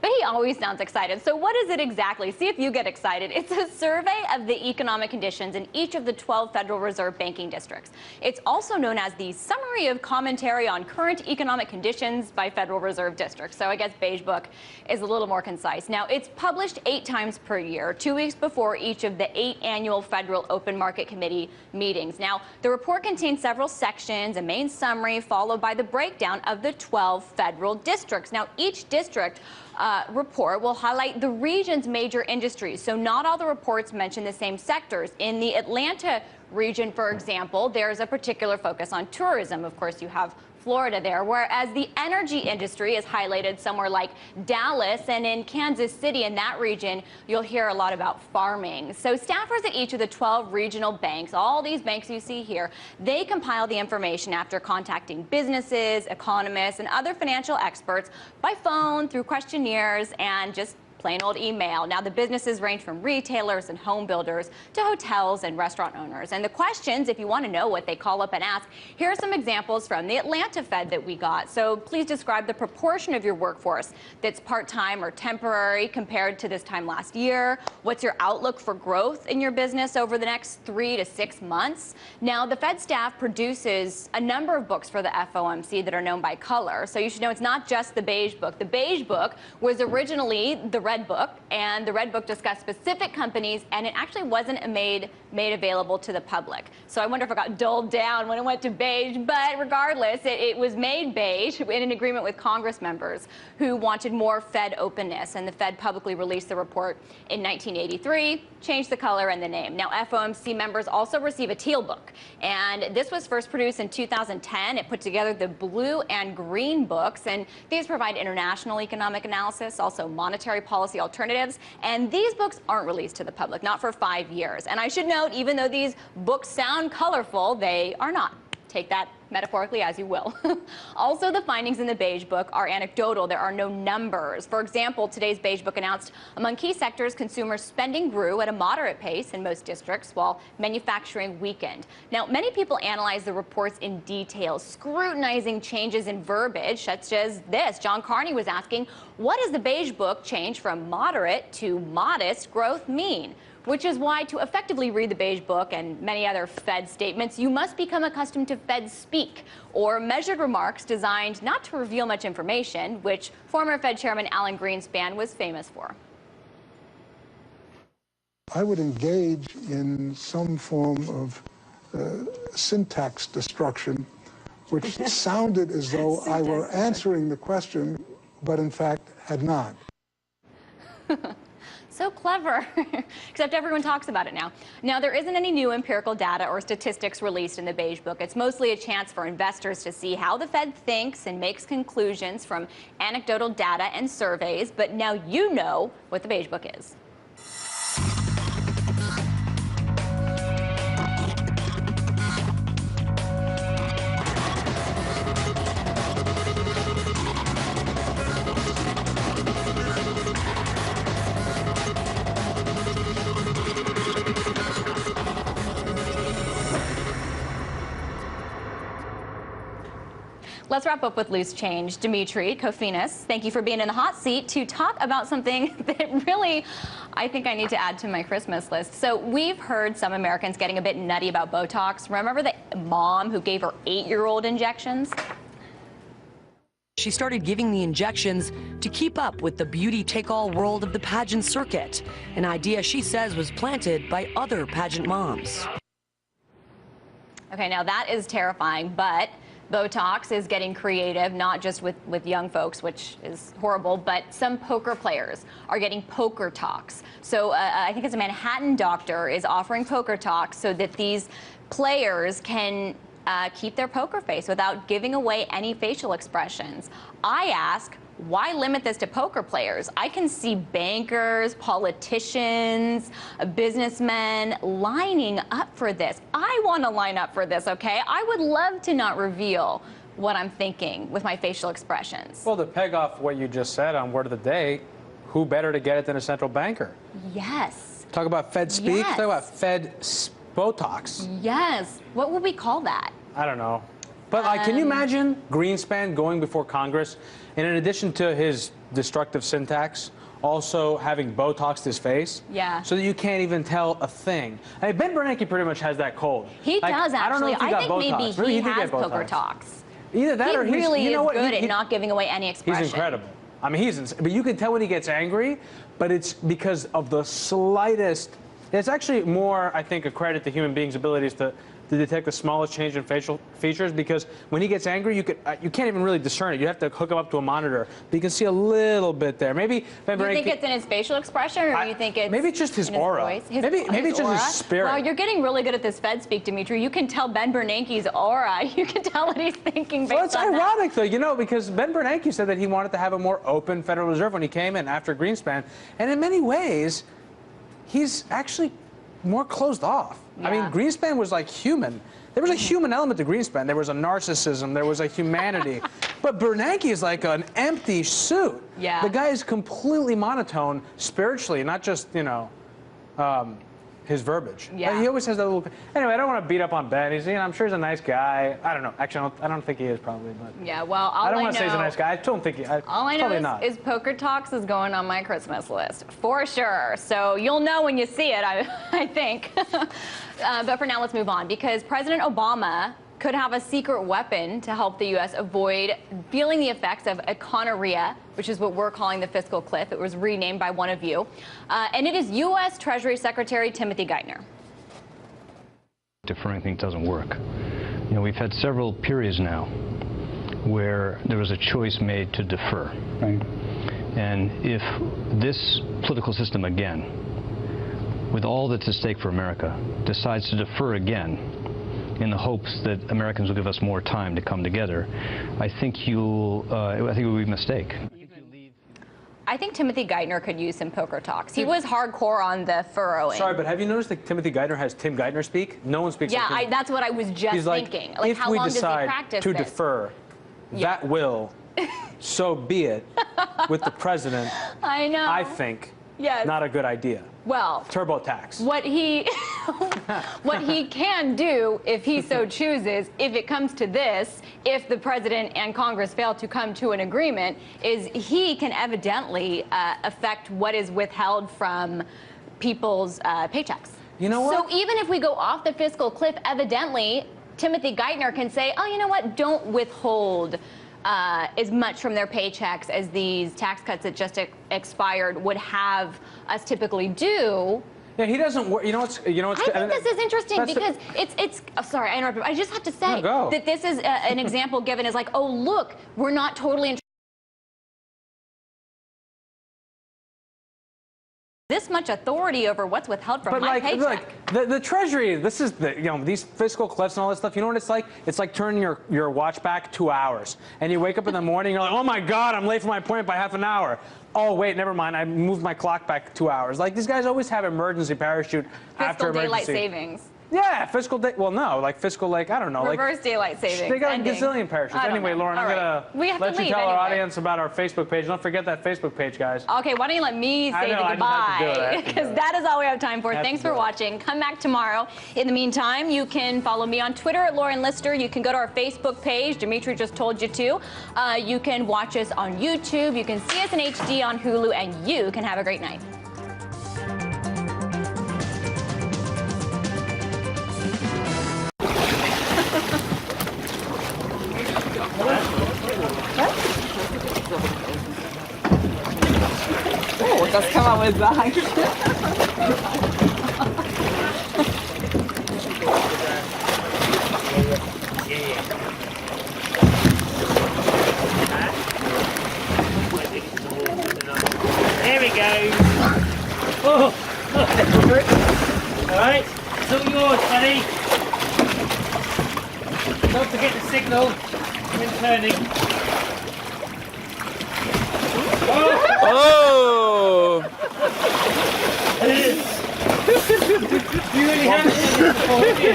But he always sounds excited. So what is it exactly? See if you get excited. It's a survey of the economic conditions in each of the 12 Federal Reserve banking districts. It's also known as the Summary of Commentary on Current Economic Conditions by Federal Reserve Districts. So I guess Beige Book is a little more concise. Now, it's published 8 times per year, 2 weeks before each of the 8 annual Federal Open Market Committee meetings. Now, the report contains several sections, a main summary, followed by the breakdown of the 12 federal districts. Now, each district report will highlight the region's major industries. So not all the reports mention the same sectors. In the Atlanta region, for example, there's a particular focus on tourism. Of course, you have Florida there, whereas the energy industry is highlighted somewhere like Dallas, and in Kansas City, in that region, you'll hear a lot about farming. So staffers at each of the 12 regional banks, all these banks you see here, they compile the information after contacting businesses, economists, and other financial experts by phone, through questionnaires, and just plain old email. Now, the businesses range from retailers and home builders to hotels and restaurant owners. And the questions, if you want to know what they call up and ask, here are some examples from the Atlanta Fed that we got. So please describe the proportion of your workforce that's part-time or temporary compared to this time last year. What's your outlook for growth in your business over the next 3 to 6 months? Now, the Fed staff produces a number of books for the FOMC that are known by color. So you should know it's not just the Beige Book. The Beige Book was originally the Red Book, and the Red Book discussed specific companies, and it actually wasn't made available to the public. So I wonder if it got dulled down when it went to Beige, but regardless, it was made beige in an agreement with Congress members who wanted more Fed openness, and the Fed publicly released the report in 1983, changed the color and the name. Now, FOMC members also receive a teal book, and this was first produced in 2010. It put together the blue and green books, and these provide international economic analysis, also monetary policy alternatives, and these books aren't released to the public, not for 5 years. And I should note, even though these books sound colorful, they are not. Take that metaphorically as you will. Also, the findings in the Beige Book are anecdotal. There are no numbers. For example, today's Beige Book announced among key sectors, consumer spending grew at a moderate pace in most districts, while manufacturing weakened. Now, many people analyze the reports in detail, scrutinizing changes in verbiage, such as this. John Carney was asking, what does the Beige Book change from moderate to modest growth mean? Which is why, to effectively read the Beige Book and many other Fed statements, you must become accustomed to Fed speak, or measured remarks designed not to reveal much information, which former Fed Chairman Alan Greenspan was famous for. I would engage in some form of syntax destruction, which sounded as though I were answering the question, but in fact had not. So clever, except everyone talks about it now. Now, there isn't any new empirical data or statistics released in the Beige Book. It's mostly a chance for investors to see how the Fed thinks and makes conclusions from anecdotal data and surveys. But now you know what the Beige Book is. Let's wrap up with loose change. Dimitri Kofinas, thank you for being in the hot seat to talk about something that really I think I need to add to my Christmas list. So we've heard some Americans getting a bit nutty about Botox. Remember the mom who gave her 8-year-old injections? She started giving the injections to keep up with the beauty take-all world of the pageant circuit, an idea she says was planted by other pageant moms. Okay, now that is terrifying, but Botox is getting creative, not just with young folks, which is horrible, but some poker players are getting poker talks. So I think it's a Manhattan doctor is offering poker talks so that these players can keep their poker face without giving away any facial expressions. I ask, why limit this to poker players? I can see bankers, politicians, businessmen lining up for this. I want to line up for this, okay? I would love to not reveal what I'm thinking with my facial expressions. Well, to peg off what you just said on Word of the Day, who better to get it than a central banker? Yes. Talk about Fed speak, Yes. talk about Fed Botox. Yes. What would we call that? I don't know. But can you imagine Greenspan going before Congress, and in addition to his destructive syntax, also having Botoxed his face? Yeah. So that you can't even tell a thing. I mean, Ben Bernanke pretty much has that cold. He does, actually. I don't know if he got think Botox. maybe Maybe he did has get Botox. poker talks. Either that He or he's, really you know is what? good at not giving away any expression. He's incredible. I mean, but you can tell when he gets angry, but it's because of the slightest. It's actually more, I think, a credit to human beings' abilities to detect the smallest change in facial features, because when he gets angry, you can't even really discern it. You have to hook him up to a monitor, but you can see a little bit there. Maybe Ben You Bernanke, think it's in his facial expression, or you think it's maybe it's just his in aura. His voice? Maybe it's just aura? his spirit. Well, you're getting really good at this Fed speak, Dimitri. You can tell Ben Bernanke's aura. You can tell what he's thinking based Well, it's on that. ironic, though, you know, because Ben Bernanke said that he wanted to have a more open Federal Reserve when he came in after Greenspan, and in many ways, he's actually more closed off. I mean, Greenspan was like human. There was a human element to Greenspan. There was a narcissism. There was a humanity. But Bernanke is like an empty suit. Yeah. The guy is completely monotone spiritually, not just, you know, his verbiage. Yeah. He always has that little. Anyway, I don't want to beat up on Ben. He's, you know, I'm sure he's a nice guy. I don't know. Actually, I don't think he is probably, but. Yeah, well, I don't want to say he's a nice guy. I don't think he. All I probably know not. is Poker Talks is going on my Christmas list, for sure. So you'll know when you see it, I think. But for now, let's move on, because President Obama could have a secret weapon to help the U.S. avoid feeling the effects of econoria, which is what we're calling the fiscal cliff. It was renamed by one of you. And it is U.S. Treasury Secretary Timothy Geithner. Deferring things doesn't work. You know, we've had several periods now where there was a choice made to defer. Right. And if this political system again, with all that's at stake for America, decides to defer again in the hopes that Americans will give us more time to come together, I think it would be a mistake. I think Timothy Geithner could use some Poker Talks. He was hardcore on the furrowing. Sorry, but have you noticed that Timothy Geithner has Tim Geithner speak? No one speaks like Yeah, him. that's what I was just He's like, thinking. Like, if how we long does he decide practice to this? defer, that will, so be it, with the president, I know. I think, Yes. not a good idea. Well, TurboTax. what he can do, if he so chooses, if it comes to this, if the president and Congress fail to come to an agreement, is he can evidently affect what is withheld from people's paychecks. You know what? So even if we go off the fiscal cliff, evidently, Timothy Geithner can say, oh, you know what, don't withhold as much from their paychecks as these tax cuts that just expired would have us typically do. Yeah, he doesn't work. You know what's. I think this is interesting because it's. Oh, sorry, I interrupted. I just have to say that this is an example given as like, oh, look, we're not totally in this much authority over what's withheld from my paycheck. The Treasury, this is these fiscal cliffs and all this stuff. You know what it's like? It's like turning your watch back 2 hours, and you wake up in the morning, you're like, oh my God, I'm late for my appointment by half an hour. Oh wait, never mind. I moved my clock back 2 hours. Like these guys always have emergency parachute after Fiscal emergency. daylight savings. Yeah, fiscal day. Well, no, like fiscal, like I don't know, Reverse daylight savings. They got ending. a gazillion parachutes. I don't Anyway, know. Lauren, All I'm right. We gonna have to let you leave tell our anyway. audience about our Facebook page. Don't forget that Facebook page, guys. Okay, why don't you let me I say know, the I just have to do it. I goodbye? have to do Because it. that is all we have time for. I have Thanks to for do it. watching. Come back tomorrow. In the meantime, you can follow me on Twitter at Lauren Lister. You can go to our Facebook page. Dimitri just told you to. You can watch us on YouTube. You can see us in HD on Hulu, and you can have a great night. Oh, das kann man wohl sagen. There we go. Oh, all right, it's all yours, buddy. channel when turning. Oh! You really haven't done this before, have you?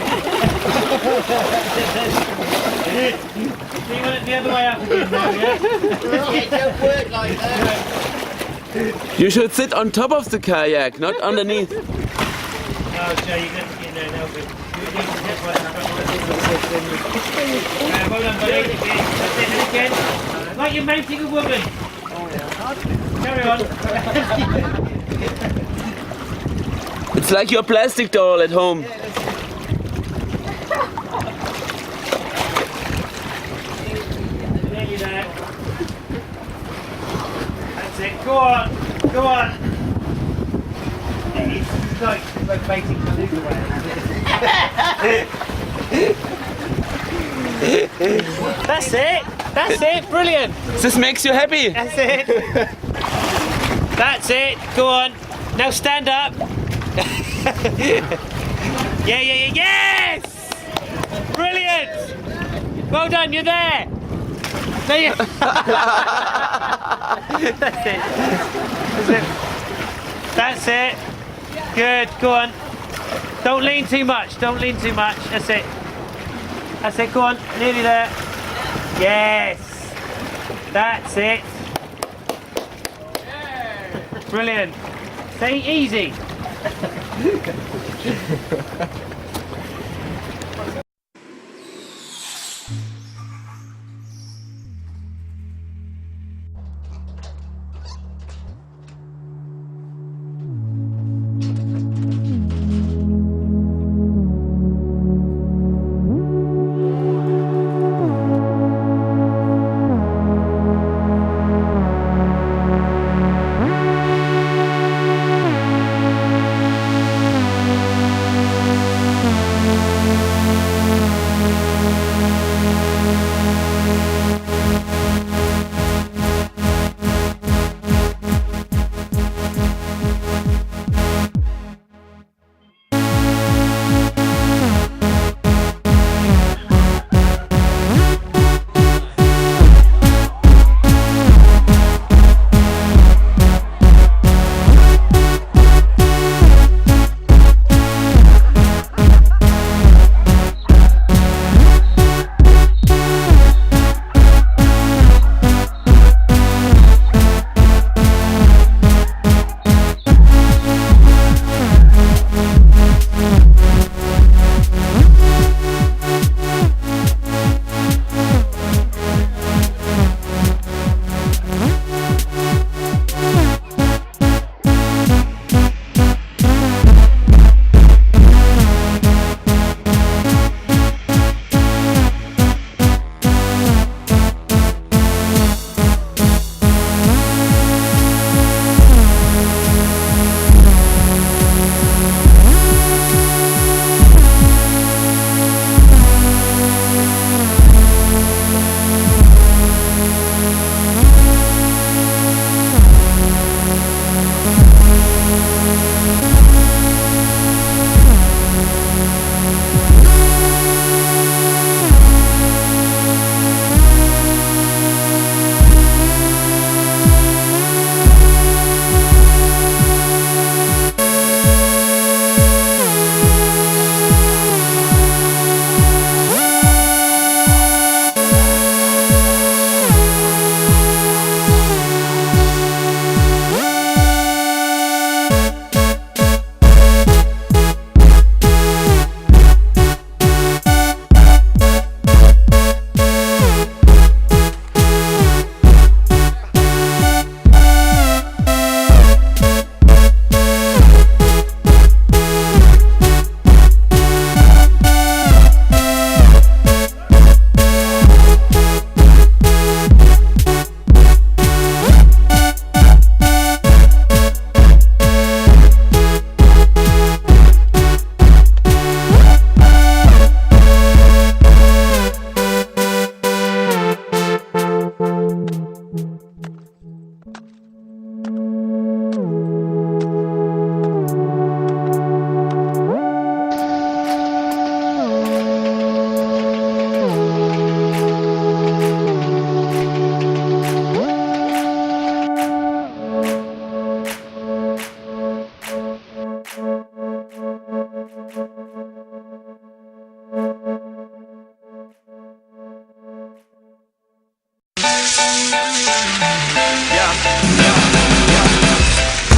So you want it the other way up again now, yeah? It don't work like that. You should sit on top of the kayak, not underneath. No, Joe, you're going to get there, Nelvin. You're going to get right up. Well done, buddy. That's it, and again. Like you're mounting a woman. Carry on. It's like your plastic doll at home. Nearly there. That's it. Go on. Go on. It's like basic beluga That's it. That's it. Brilliant. This makes you happy. That's it. That's it. Go on. Now stand up. Yeah. Yes! Brilliant. Well done. You're there. There you. That's it. That's it. That's it. Good. Go on. Don't lean too much. Don't lean too much. That's it. That's it. Go on. Nearly there. Yes. That's it. Brilliant. Stay easy.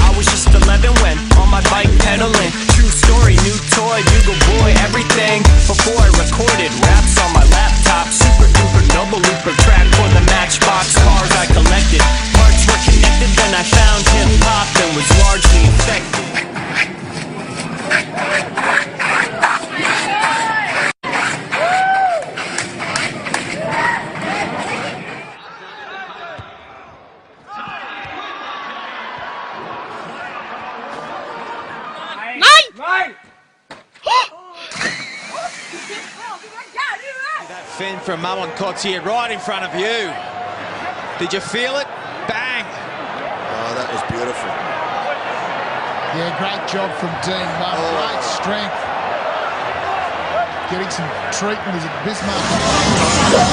I was just 11 when on my bike pedaling. True story, new toy, bugle boy, everything. Before I recorded raps on my laptop. Super duper double looper track for the Matchbox cars I collected. Parts were connected, then I found hip hop and was largely infected. That fin from Maman Cotier right in front of you. Did you feel it? Bang! Oh, that was beautiful. Yeah, great job from Dean. Great strength. Getting some treatment as a Bismarck.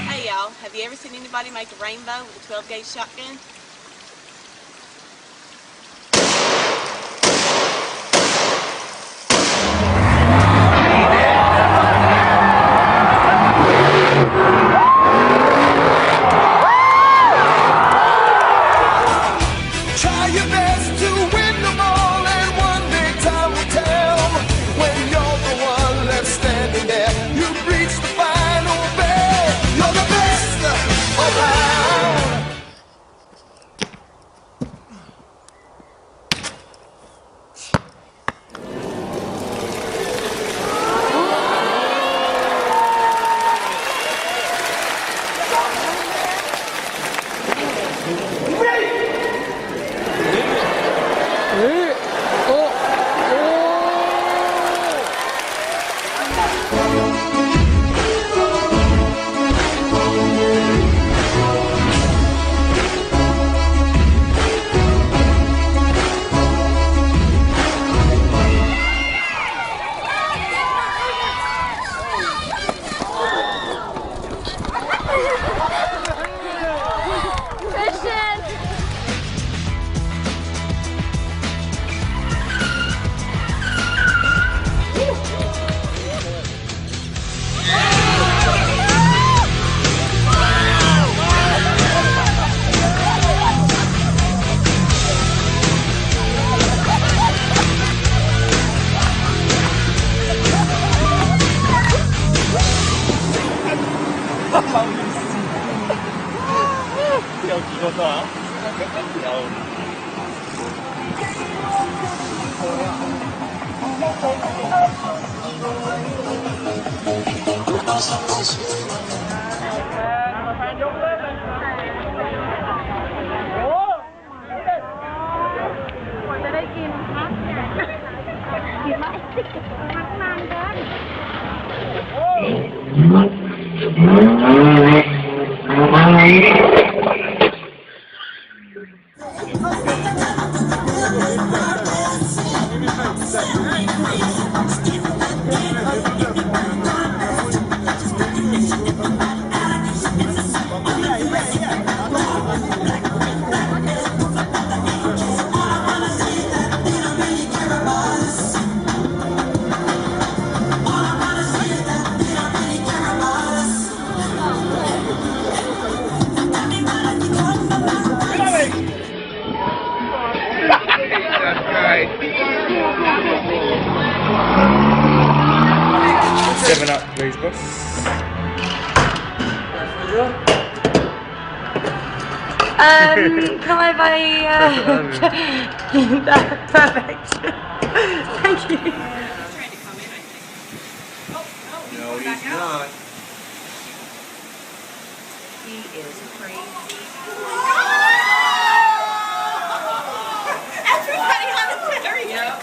Hey y'all, have you ever seen anybody make a rainbow with a 12-gauge shotgun? Try your best to win them all, and one day time will tell. When you're the one left standing there, you've reached the final bell. You're the best around. Can I buy, perfect. Thank you. No, he's not. He is crazy. Everybody on the ferry. Yep.